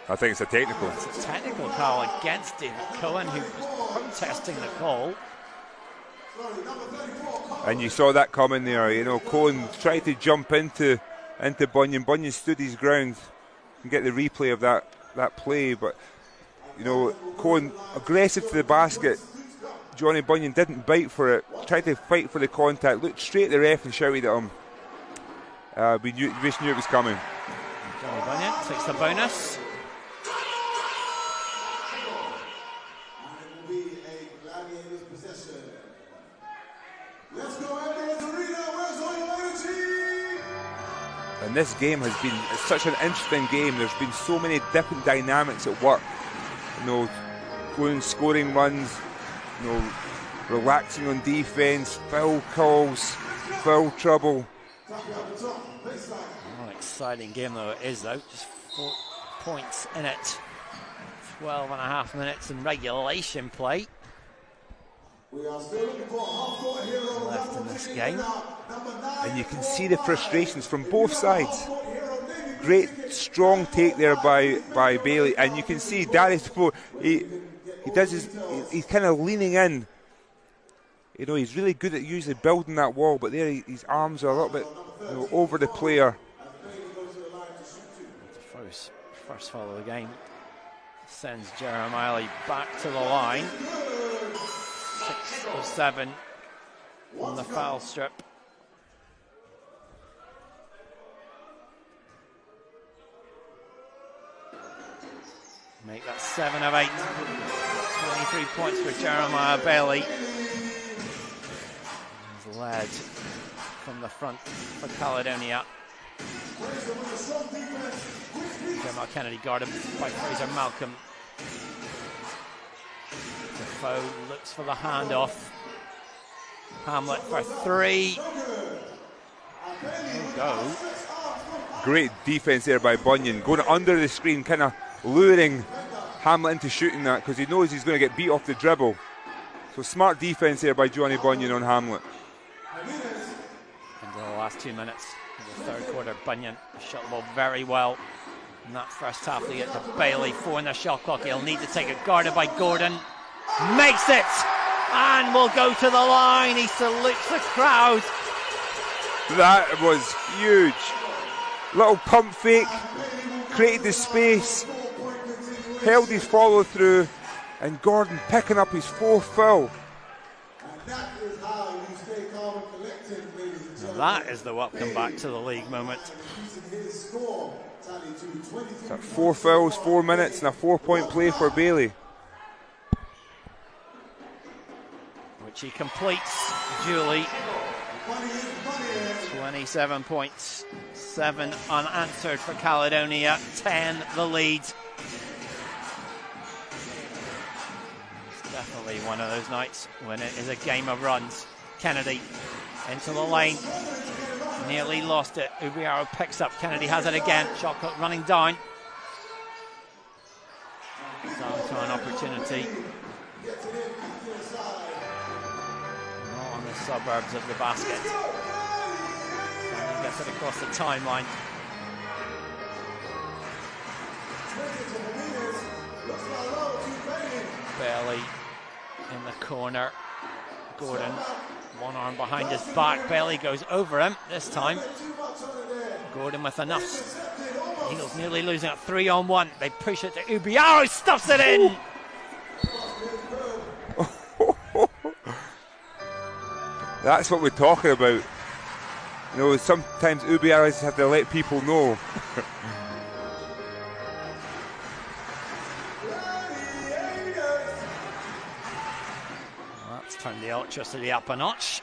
I think it's a technical. It's a technical call against David Cohen, who was protesting the call. And you saw that coming there. You know, Cohen tried to jump into Bunyan. Bunyan stood his ground. You can get the replay of that play, but you know, Cohen aggressive to the basket. Johnny Bunyan didn't bite for it. Tried to fight for the contact. Looked straight at the ref and shouted at him. We just knew it was coming. Johnny Bunyan takes the bonus. And this game has been such an interesting game. There's been so many different dynamics at work. You know, going scoring runs, you know, relaxing on defense, foul calls, foul trouble. What an exciting game though it is though. Just 4 points in it. 12.5 minutes in regulation play left in this game. And you can see the frustrations from both sides. Great strong take there by Bailey, and you can see Darius Defoe, he's kind of leaning in. You know, he's really good at usually building that wall, but there his arms are a little bit, you know, over the player. First foul of the game sends Jeremiah back to the line. 6 of 7 on the foul strip. Make that 7 of 8. 23 points for Jeremiah Bailey. He's led from the front for Caledonia. Jeremiah Kennedy guarded by Fraser Malcolm. Defoe looks for the handoff. Hamlet for 3. There we go. Great defense there by Bunyan, going under the screen, kind of luring Hamlet into shooting that because he knows he's going to get beat off the dribble. So smart defense there by Johnny Bunyan on Hamlet. Into the last 2 minutes of the third quarter, Bunyan shot the ball very well in that first half. They get to Bailey, 4 in the shot clock. He'll need to take it, guarded by Gordon. Makes it and will go to the line. He salutes the crowd. That was huge. Little pump fake, created the space, held his follow through, and Gordon picking up his 4th foul. Now that is the welcome back to the league moment. So 4 fouls, 4 minutes, and a 4-point play for Bailey. Which he completes, Julie. 27 points, 7 unanswered for Caledonia, 10 the lead. It's definitely one of those nights when it is a game of runs. Kennedy into the lane, nearly lost it. Ubiaro picks up, Kennedy has it again, shot clock running down. So an opportunity. Not on the suburbs of the basket. And he gets it across the timeline. Bailey in the corner. Gordon, one arm behind his back. Bailey goes over him this time. Gordon with enough. Eagles nearly losing at 3-on-1. They push it to Ubiaro, stuffs it in. That's what we're talking about. You know, sometimes Ubiaro just have to let people know. That's turned the electricity up a notch.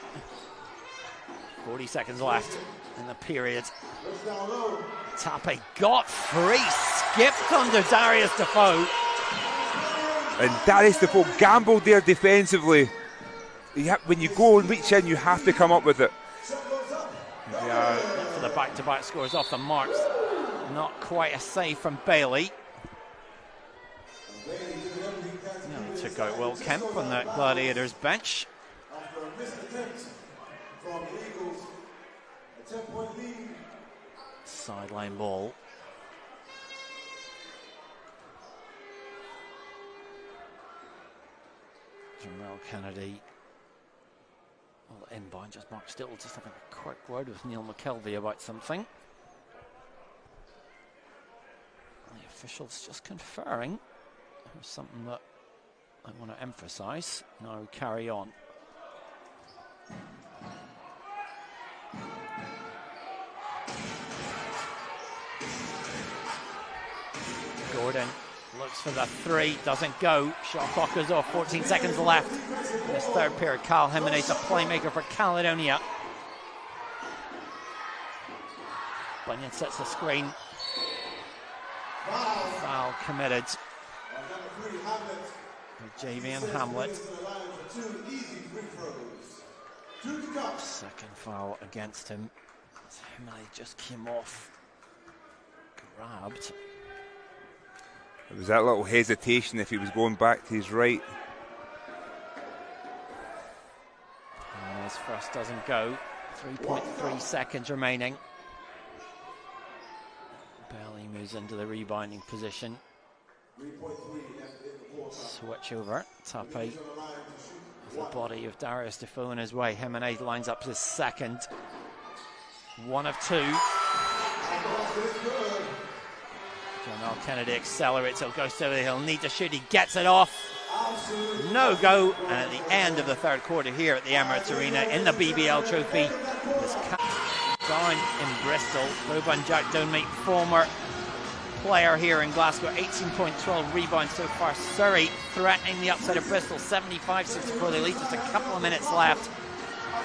40 seconds left in the period. Tape got free, skipped under Darius Defoe. And Darius Defoe gambled there defensively. When you go and reach in, you have to come up with it. Yeah, for the back-to-back scores off the marks. Not quite a save from Bailey. Nearly took out Will Kemp on the Gladiators bench. Sideline ball. Kennedy. Well, inbound, just Mark Still just having a quick word with Neil McKelvey about something. The officials just conferring. There's something that I want to emphasise. Now carry on. Gordon looks for the three, doesn't go. Shot clock goes off, 14 seconds left. This third period, Kyle Jimenez, a playmaker for Caledonia. Bunyan sets the screen. Foul committed. Javian Hamlet. Second foul against him. Jimenez just came off. Grabbed. It was that little hesitation if he was going back to his right. And his first doesn't go. 3.3 seconds remaining. Belly moves into the rebounding position. Switch over. Tape. The body of Darius Defoe in his way. Jimenez lines up his second. One of two. Jamal Kennedy accelerates, he'll go over, he'll need to shoot, he gets it off. No go, and at the end of the third quarter here at the Emirates Arena in the BBL Trophy, is down in Bristol. Boban Jack Donmate, former player here in Glasgow, 18.12 rebounds so far. Surrey threatening the upset of Bristol, 75-64 the lead, just a couple of minutes left.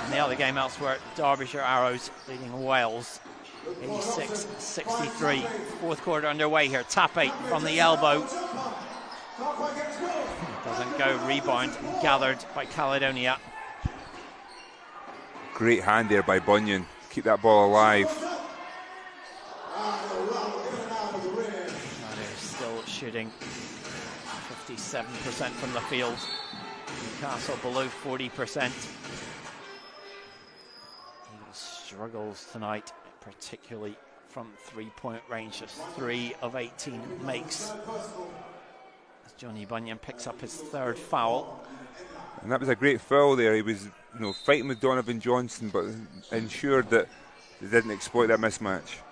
And the other game elsewhere, Derbyshire Arrows leading Wales. 86-63. Fourth quarter underway here. Tape from the elbow. Doesn't go. Rebound gathered by Caledonia. Great hand there by Bunyan. Keep that ball alive. They're still shooting 57% from the field. Newcastle below 40%. Eagles struggles tonight, particularly from three-point range. Just 3 of 18 makes. As Johnny Bunyan picks up his third foul. And that was a great foul there. He was, fighting with Donovan Johnson, but ensured that they didn't exploit that mismatch.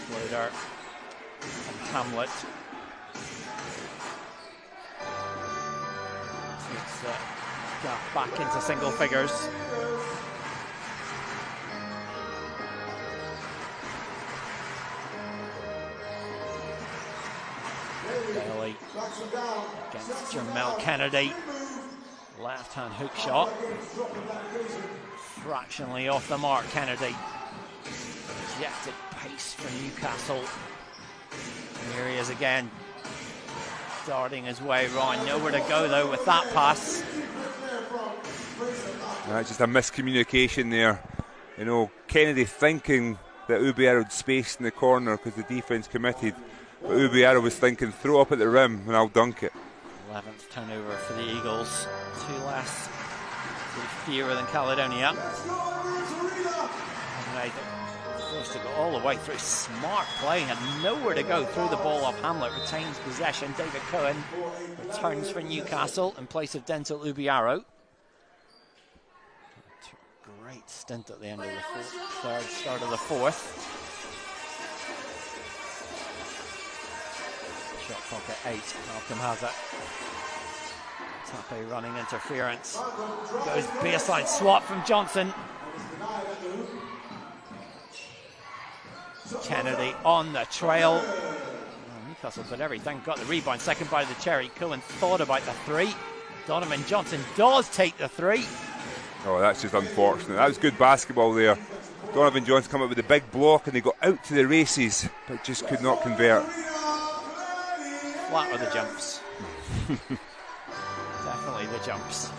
Floater from Hamlet. Takes the gap back into single figures. Bailey against Jamal Kennedy. Left-hand hook shot. Fractionally off the mark, Kennedy. Rejected pace for Newcastle. Here he is again. Darting his way around. Nowhere to go though with that pass. Just a miscommunication there. Kennedy thinking that Ubiaro had spaced in the corner because the defence committed. But Ubiaro was thinking, throw up at the rim and I'll dunk it. 11th turnover for the Eagles. 2 less, 2 fewer than Caledonia. And forced to go all the way through. Smart play, had nowhere to go. Through the ball off Hamlet, retains possession. David Cohen returns for Newcastle in place of Denzel Ubiaro. Great stint at the end of the third, start of the fourth. Shot clock at 8. Malcolm has it. Tape running interference. Goes baseline swat from Johnson. Kennedy on the trail. Newcastle did everything. Got the rebound. Second bite of the cherry. Cohen thought about the 3. Donovan Johnson does take the 3. Oh, that's just unfortunate. That was good basketball there. Donovan Johnson come up with a big block and they got out to the races, but just could not convert. Flat with the jumps. Definitely the jumps.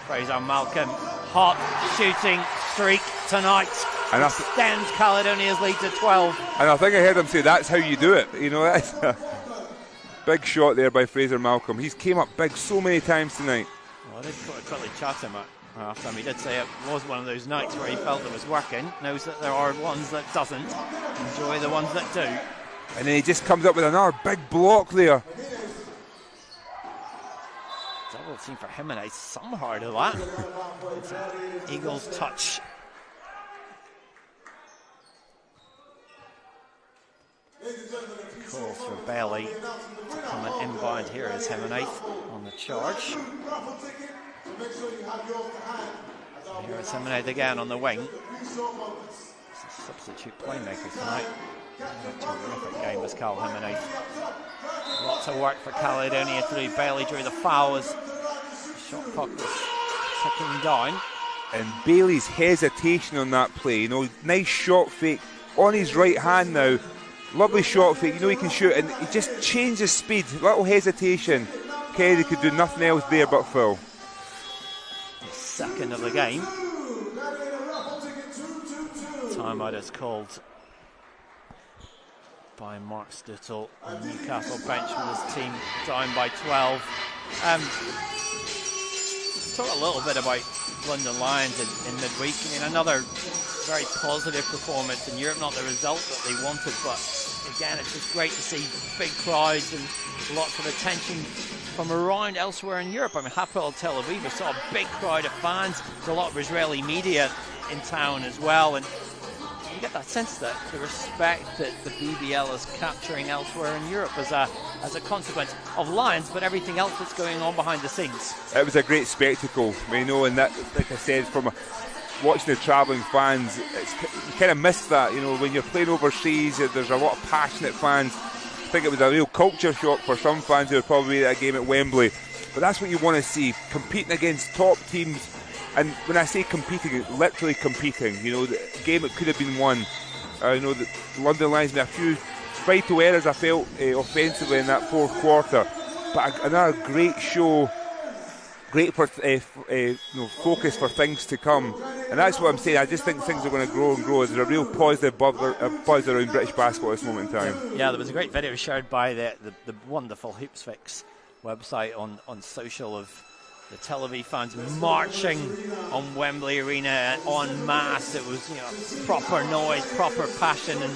Fraser Malcolm, hot shooting streak tonight. And extends Caledonia's lead to 12. And I think I heard him say that's how you do it. That's a big shot there by Fraser Malcolm. He's came up big so many times tonight. Well, I did quickly chat him at half-time. He did say it was one of those nights where he felt it was working. Knows that there are ones that doesn't. Enjoy the ones that do. And then he just comes up with another big block there. Double team for Jimenez. Somehow to that. Eagles touch. Call for Bailey to come and inbound. Here is Jimenez on the charge. Here is Jimenez again on the wing. It's a substitute playmaker tonight. A terrific game as Cal Jimenez. Lots of work for Caledonia to do. Bailey drew the foul as the shot clock was ticking down. And Bailey's hesitation on that play, you know, nice shot fake on his right hand now. Lovely shot fake, you know he can shoot, and he just changes speed. Little hesitation. Kerry could do nothing else there but foul. The second of the game. Timeout is called by Mark Stuttle on the Newcastle bench with his team down by 12. Let's talk a little bit about London Lions in midweek. I mean, another very positive performance in Europe, not the result that they wanted, but again, it's just great to see big crowds and lots of attention from around elsewhere in Europe. I mean, Hapoel Tel Aviv, we saw a big crowd of fans. There's a lot of Israeli media in town as well, and you get that sense that the respect that the BBL is capturing elsewhere in Europe as a consequence of Lions, but everything else that's going on behind the scenes. It was a great spectacle, you know, and that, like I said, from watching the travelling fans, you kind of miss that, you know, when you're playing overseas. There's a lot of passionate fans. I think it was a real culture shock for some fans who were probably at a game at Wembley, but that's what you want to see, competing against top teams. And when I say competing, literally competing, you know, the game it could have been won. You know, the London Lions made a few vital errors, I felt, offensively in that fourth quarter, but another great show. Great for you know, focus for things to come, and that's what I'm saying. I just think things are going to grow and grow. There's a real positive buzz around British basketball at this moment in time. Yeah, there was a great video shared by the wonderful Hoops Fix website on social of the Tel Aviv fans marching on Wembley Arena en masse. It was, you know, proper noise, proper passion, and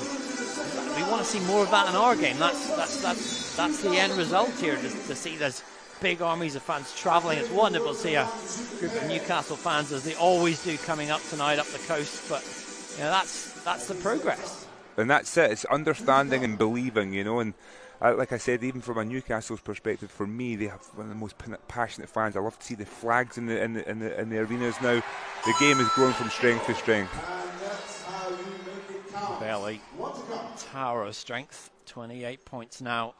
we want to see more of that in our game. That's the end result here, to see this big armies of fans travelling. It's wonderful to see a group of Newcastle fans, as they always do, coming up tonight up the coast. But you know, that's the progress. And that's it. It's understanding and believing, you know. And like I said, even from a Newcastle's perspective, for me, they have one of the most passionate fans. I love to see the flags in the arenas now. The game is growing from strength to strength. Barely tower of strength. 28 points now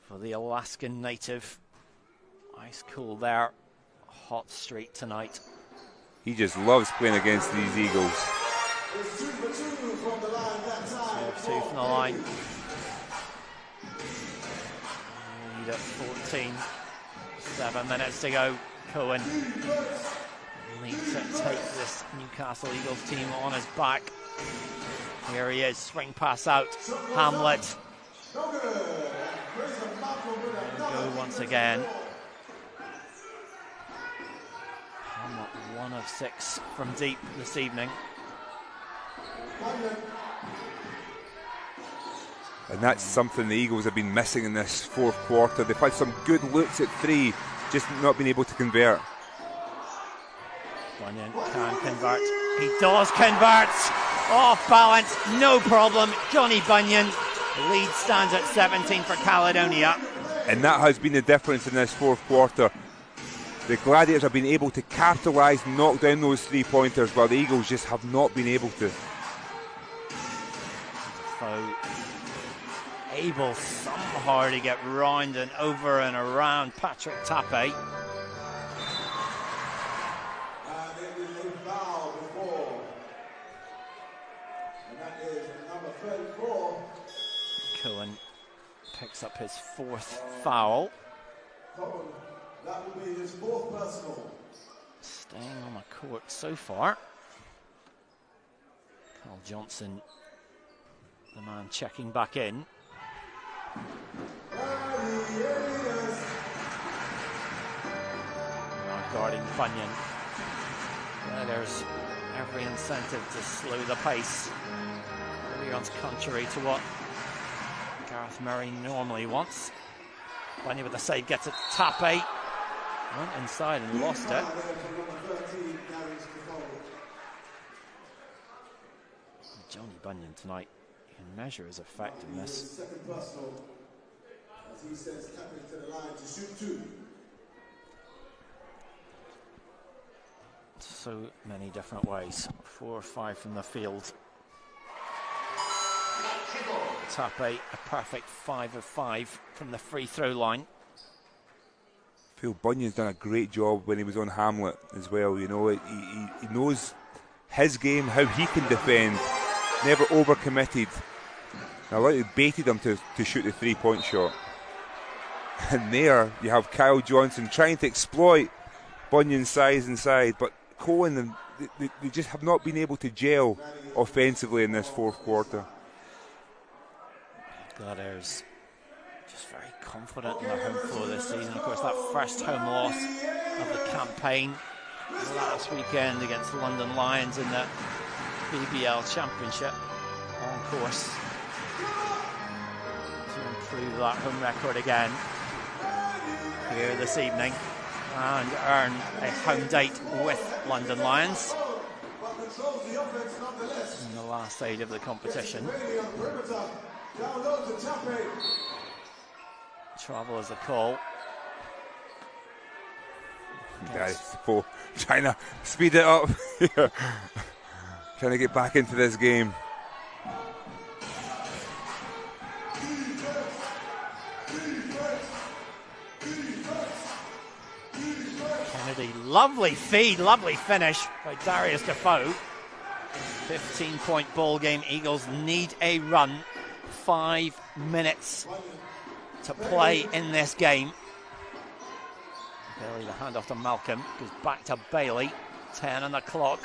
for the Alaskan native. Ice cool there. Hot streak tonight. He just loves playing against these Eagles. 2 from the line. Lead at 14. 7 minutes to go. Cohen needs to take this Newcastle Eagles team on his back. Here he is. Swing pass out. Hamlet. Go once again. Hamlet 1 of 6 from deep this evening. And that's something the Eagles have been missing in this fourth quarter. They've had some good looks at 3, just not been able to convert. Bunyan can convert. He does convert. Off balance, no problem. Johnny Bunyan. The lead stands at 17 for Caledonia. And that has been the difference in this fourth quarter. The Gladiators have been able to capitalise and knock down those 3-pointers, while the Eagles just have not been able to. So able somehow to get round and over and around Patrick Tape. And it is a foul before. And that is number 34. Cohen picks up his 4th foul. That will be his 4th personal. Staying on the court so far. Carl Johnson, the man checking back in. Now guarding Bunyan. There's every incentive to slow the pace. Everyone's contrary to what as Murray normally wants. Bunyan with the save, gets it. Tape went inside and lost it. Johnny Bunyan tonight, you can measure his effectiveness. Second personal, as he sends Tapping to the line to shoot 2. So many different ways. 4 or 5 from the field. Tape, a perfect 5 of 5 from the free throw line. I feel Bunyan's done a great job when he was on Hamlet as well. You know, he knows his game, how he can defend. Never overcommitted. I like he baited him to shoot the 3-point shot. And there you have Kyle Johnson trying to exploit Bunyan's size inside, but Cohen and they just have not been able to gel offensively in this fourth quarter. Gladiators just very confident in their home floor this season. Of course, that first home loss of the campaign last weekend against the London Lions in the BBL Championship, on course to improve that home record again here this evening and earn a home date with London Lions in the last stage of the competition. Travel is a call. Guys, trying to speed it up. Trying to get back into this game. Kennedy, lovely feed, lovely finish by Darius Defoe. 15-point ball game. Eagles need a run. 5 minutes to play in this game. Bailey, the handoff to Malcolm, goes back to Bailey. 10 on the clock.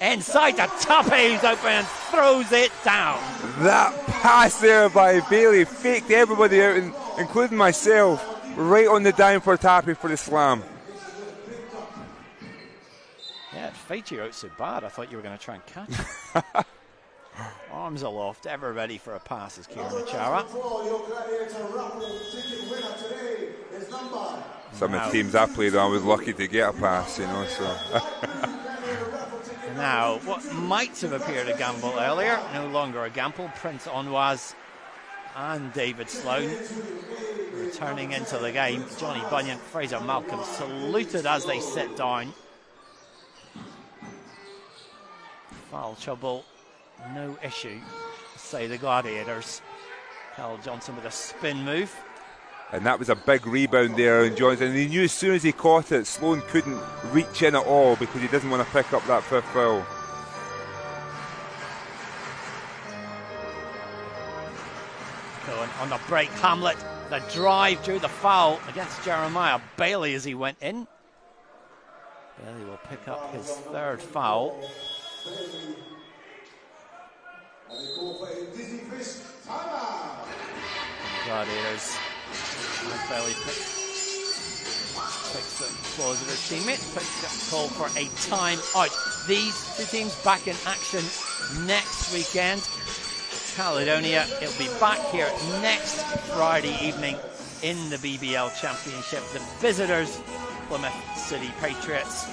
Inside to Tape, who's open and throws it down. That pass there by Bailey faked everybody out, including myself, right on the dime for Tape for the slam. Yeah, it faked you out so bad, I thought you were going to try and catch it. Arms aloft, ever ready for a pass is Kieran Achara. Some of the teams I played on, I was lucky to get a pass, you know, so. Now, what might have appeared a gamble earlier, no longer a gamble. Prince Onwaz and David Sloan returning into the game. Johnny Bunyan, Fraser Malcolm saluted as they sit down. Foul trouble, no issue, say the Gladiators. Kyle Johnson with a spin move. And that was a big rebound there, and Johnson. And he knew as soon as he caught it, Sloan couldn't reach in at all because he doesn't want to pick up that fifth foul. Going on the break, Hamlet, the drive drew the foul against Jeremiah Bailey as he went in. Bailey will pick up his third foul. Gladiators. Bailey picks the claws of his teammate, picks up the call for a timeout. These two teams back in action next weekend. Caledonia, it'll be back here next Friday evening in the BBL Championship. The visitors, Plymouth City Patriots.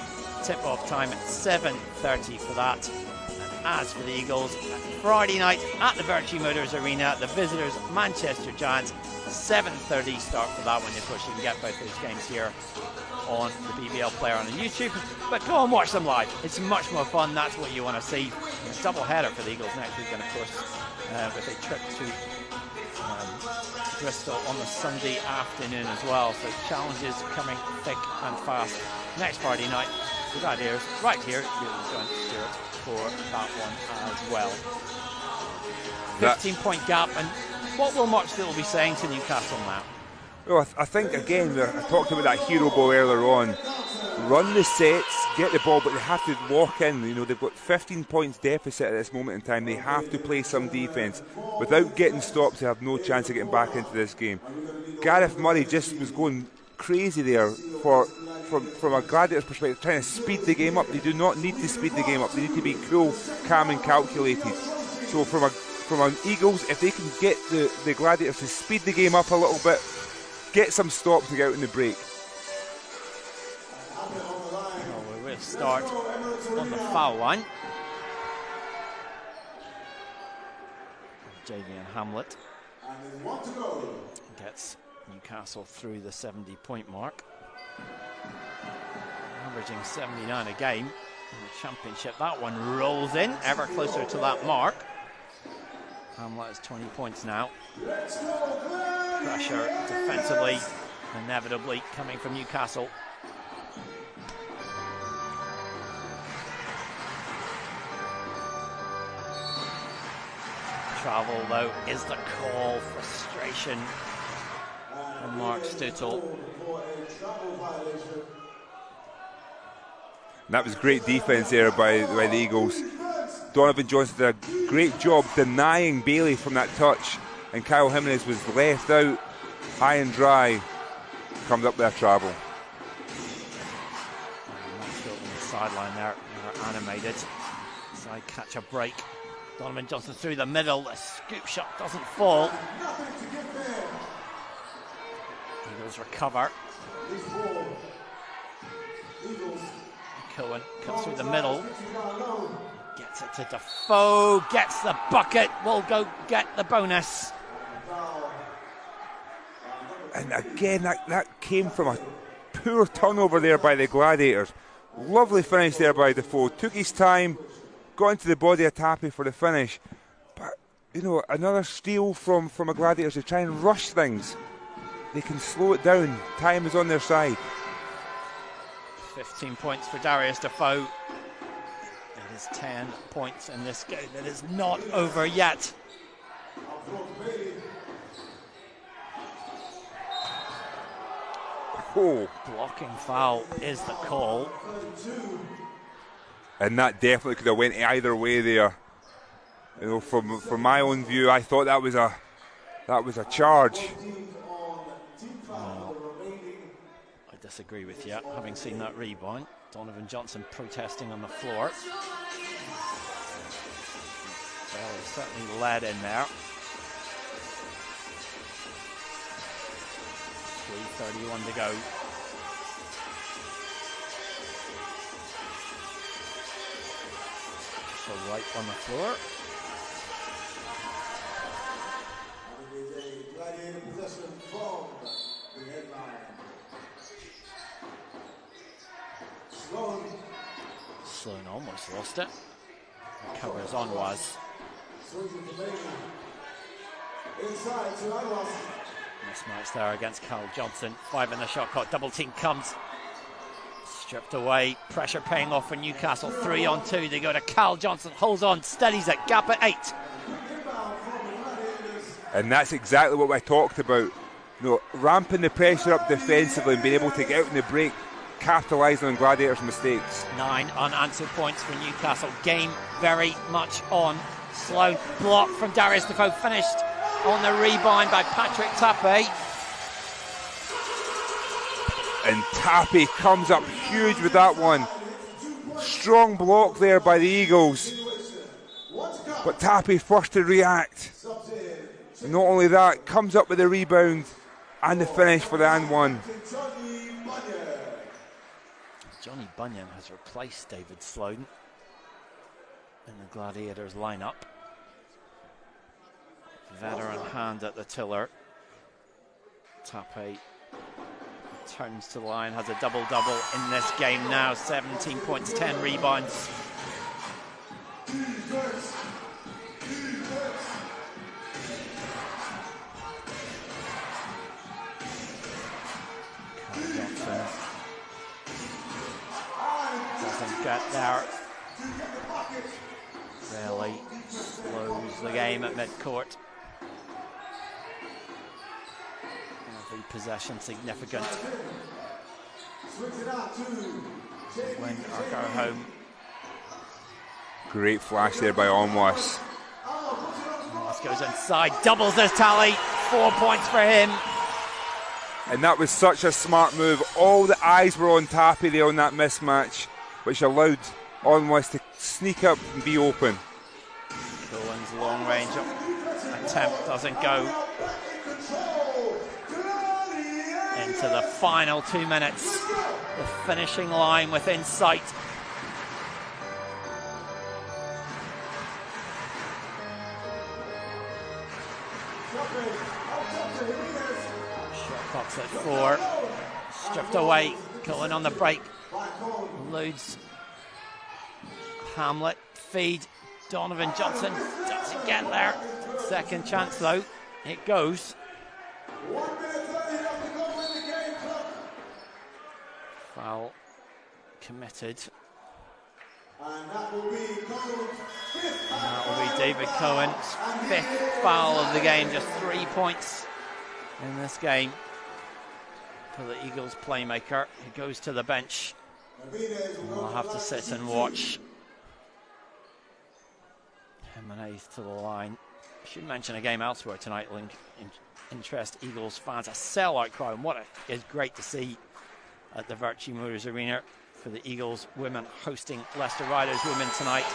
Tip-off time at 7:30 for that. And as for the Eagles, Friday night at the Virtue Motors Arena, the visitors, Manchester Giants. 7:30 start for that one. Of course, you can get both those games here on the BBL Player on YouTube. But go and watch them live. It's much more fun. That's what you want to see. It's a double header for the Eagles next week, and of course, with a trip to Bristol on the Sunday afternoon as well. So challenges coming thick and fast. Next Friday night, the Gladiators right here. You'll join Stuart for that one as well. 15-point gap, and what will Marksville be saying to Newcastle now? Well, I think, again, I talked about that hero ball earlier on. Run the sets, get the ball, but they have to walk in. You know, they've got 15 points deficit at this moment in time. They have to play some defence. Without getting stopped, they have no chance of getting back into this game. Gareth Murray just was going crazy there from a Gladiators perspective, trying to speed the game up. They do not need to speed the game up. They need to be cool, calm and calculated. So from from an Eagles, if they can get the Gladiators to speed the game up a little bit, get some stops to get out in the break. Well, we will start on the foul line. Javian Hamlet gets Newcastle through the 70-point mark, averaging 79 a game in the championship. That one rolls in ever closer to that mark. Hamlet has 20 points now. Pressure defensively, inevitably coming from Newcastle. Travel, though, is the call. Frustration from Mark Stuttel. That was great defence there by the Eagles. Donovan Johnson did a great job denying Bailey from that touch, and Kyle Jimenez was left out high and dry. Comes up with a travel. On the sideline there, animated. Side catch a break. Donovan Johnson through the middle. The scoop shot doesn't fall. Eagles recover. Cohen cuts through the middle. Gets it to Defoe. Gets the bucket. Will go get the bonus. And again, that came from a poor turnover there by the Gladiators. Lovely finish there by Defoe. Took his time. Got into the body of Tappy for the finish, but you know, another steal from a Gladiators to try and rush things. They can slow it down. Time is on their side. 15 points for Darius Defoe. It is 10 points in this game. It is not over yet. Oh. Blocking foul is the call. And that definitely could have went either way there. You know, from my own view, I thought that was a charge. Well, I disagree with you. Having seen that rebound, Donovan Johnson protesting on the floor. Well, he's certainly led in there. 3:31 to go. So right on the floor. And it is a Gladiator possession from the headline. Sloan almost lost it. Recovers on was. Inside to Iwas. Mismatch there against Carl Johnson. 5 in the shot clock. Double team comes. Stripped away. Pressure paying off for Newcastle. 3-on-2. They go to Carl Johnson. Holds on. Steadies it. Gap at 8. And that's exactly what I talked about. You know, ramping the pressure up defensively and being able to get out in the break, capitalising on Gladiators' mistakes. 9 unanswered points for Newcastle. Game very much on. Sloan blocked from Darius Defoe. Finished on the rebound by Patrick Tappe. And Tappe comes up huge with that one. Strong block there by the Eagles. But Tappe first to react. And not only that, comes up with the rebound and the finish for the and one. Johnny Bunyan has replaced David Sloan in the Gladiators lineup. Veteran hand at the tiller. Tappe turns to the line, has a double-double in this game now. 17 points, 10 rebounds. Carl Johnson doesn't get there. Really slows the game at midcourt. Every possession significant. Win or go home. Great flash there by Onwas. Onwas goes inside, doubles his tally. 4 points for him. And that was such a smart move. All the eyes were on Tappe there on that mismatch, which allowed Onwas to sneak up and be open. Cohen's long range up attempt doesn't go. Into the final 2 minutes. The finishing line within sight. Shot clock's at 4. Stripped away. Going on the break. Loads. Hamlet. Feed. Donovan Johnson doesn't get there. Second chance though. It goes. Foul committed. And that will be David Cohen's 5th foul of the game. Just 3 points in this game for the Eagles playmaker. He goes to the bench. We'll have to sit and watch. Jimenez to the line. I should mention a game elsewhere tonight will interest Eagles fans. A sellout crowd, and what is great to see at the Virtue Motors Arena for the Eagles women hosting Leicester Riders women tonight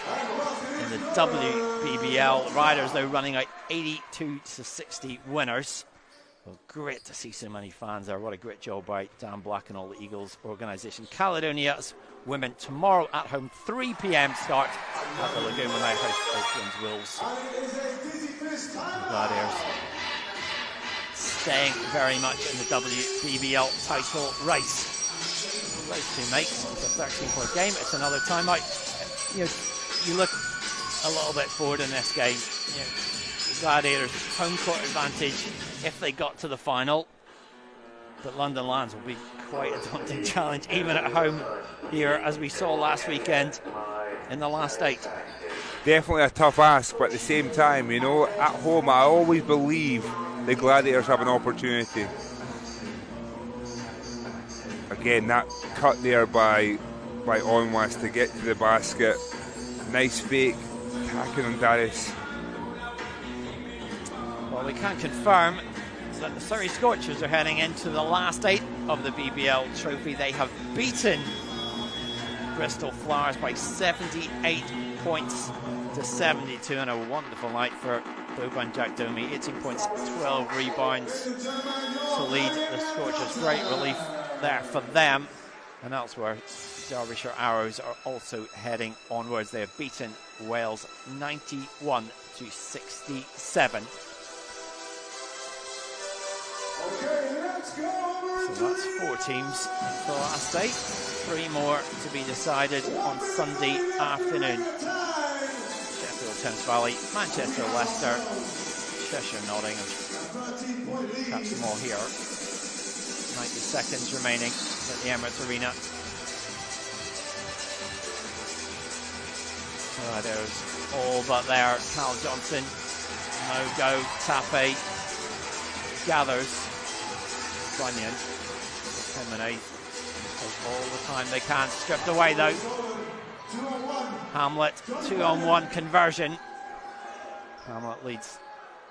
in the WBBL. Riders though running out 82-60 winners. Well, great to see so many fans there. What a great job by Dan Black and all the Eagles organisation. Caledonia's women tomorrow at home, 3 p.m. start at the Lagoon when they host Oakland's Wolves. The Gladiators staying very much in the WBBL title race. Those two mates. It's a 13-point game. It's another timeout. You look a little bit forward in this game. The Gladiators home court advantage if they got to the final, but London Lions will be quite a daunting challenge even at home here, as we saw last weekend in the last 8. Definitely a tough ask, but at the same time, at home I always believe the Gladiators have an opportunity. Again, that cut there by Onwas to get to the basket. Nice fake, attacking on Darius. Well, we can confirm that the Surrey Scorchers are heading into the last 8 of the BBL trophy. They have beaten Bristol Flowers by 78 points to 72, and a wonderful night for Boban Jackdomi. 18 points, 12 rebounds to lead the Scorchers. Great relief there for them. And elsewhere, Derbyshire Arrows are also heading onwards. They have beaten Wales 91-67. So that's 4 teams for the last 8. 3 more to be decided on Sunday afternoon. Sheffield, Thames Valley, Manchester, Leicester, Cheshire, Nottingham. Catch them all here. 90 seconds remaining at the Emirates Arena. There's all but there. Cal Johnson, no go. Tape gathers. Bunyan, Jimenez, all the time they can. Stripped away though. Hamlet, 2-on-1 conversion. Hamlet leads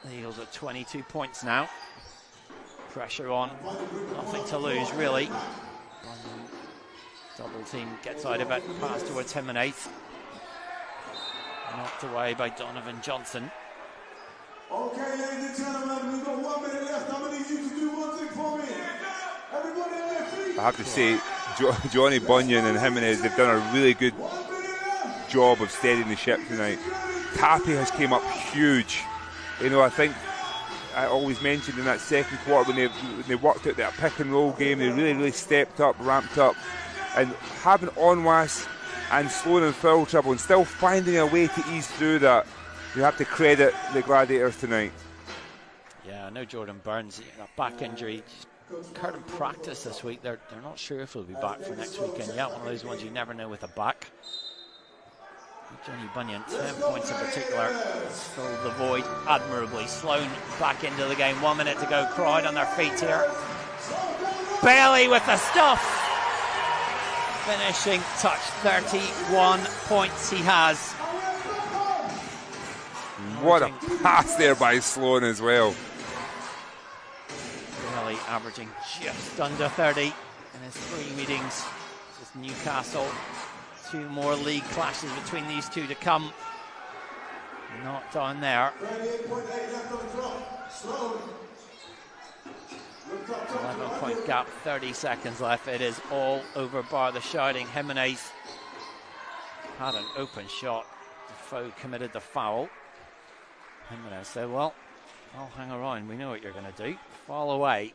the Eagles at 22 points now. Pressure on, nothing to lose really. Bunyan, double team, gets out of it, pass towards Jimenez. Knocked away by Donovan Johnson. Okay, ladies and gentlemen, we've got 1 minute left. I'm going to need you to do one thing for me. Everybody on their feet. I have to say, Johnny Bunyan and Jimenez, they've done a really good job of steadying the ship tonight. Tappy has came up huge. I think I always mentioned in that second quarter when they worked out that pick and roll game, they really stepped up, ramped up. And having Onwas and Sloan in foul trouble and still finding a way to ease through that, you have to credit the Gladiators tonight. Yeah, no Jordan Burns, a back injury. Occurred in practice this week. They're not sure if he'll be back for next weekend yet. One of those ones you never know with a back. Johnny Bunyan, 10 points in particular, has filled the void admirably. Sloan back into the game. 1 minute to go. Crowd on their feet here. Bailey with the stuff. Finishing touch. 31 points he has. What a pass there by Sloan as well. Bailey averaging just under 30 in his 3 meetings with Newcastle. 2 more league clashes between these two to come. Not on there. 38.8 left on the clock. Slow. 11-point gap, 30 seconds left. It is all over bar the shouting. Jimenez had an open shot. Defoe committed the foul. Jimenez said, well, I'll hang around. We know what you're going to do. Fall away.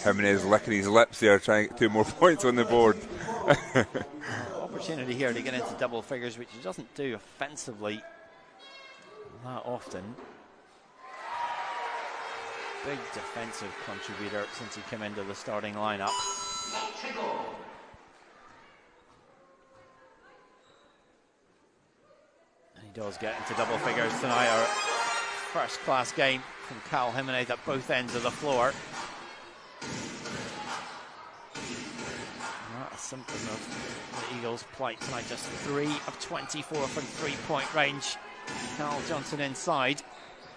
Jimenez licking his lips there, trying to get 2 more points on the board. Opportunity here to get into double figures, which he doesn't do offensively that often. Big defensive contributor since he came into the starting lineup. And he does get into double figures tonight. Our first class game from Cal Jimenez at both ends of the floor. Not a symptom of the Eagles' plight tonight. Just 3 of 24 from 3-point range. Cal Johnson inside.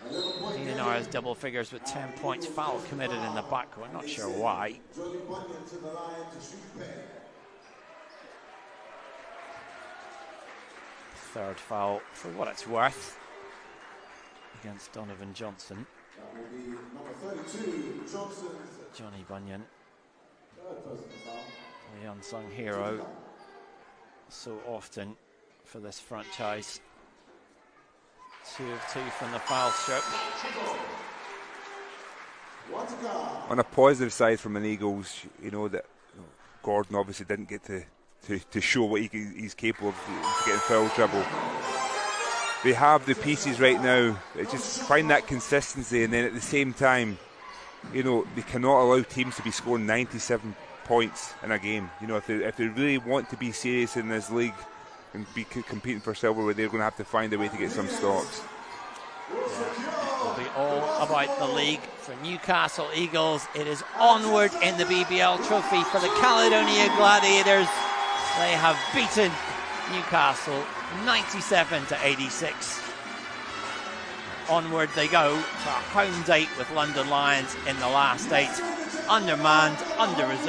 Ianara's double figures with 10 points. Foul committed in the backcourt. Not sure why. Third foul, for what it's worth, against Donovan Johnson. Johnny Bunyan, the unsung hero, so often for this franchise. 2 of 2 from the foul strip. On a positive side from an Eagles, you know that Gordon obviously didn't get to show what he's capable of getting foul trouble. They have the pieces right now. They just find that consistency, and then at the same time, you know, they cannot allow teams to be scoring 97 points in a game. You know, if they really want to be serious in this league and be competing for silverware, they're going to have to find a way to get some stops. It will be all about the league for Newcastle Eagles. It is onward in the BBL trophy for the Caledonia Gladiators. They have beaten Newcastle 97-86. Onward they go to a home date with London Lions in the last 8. Undermanned, under-resourced.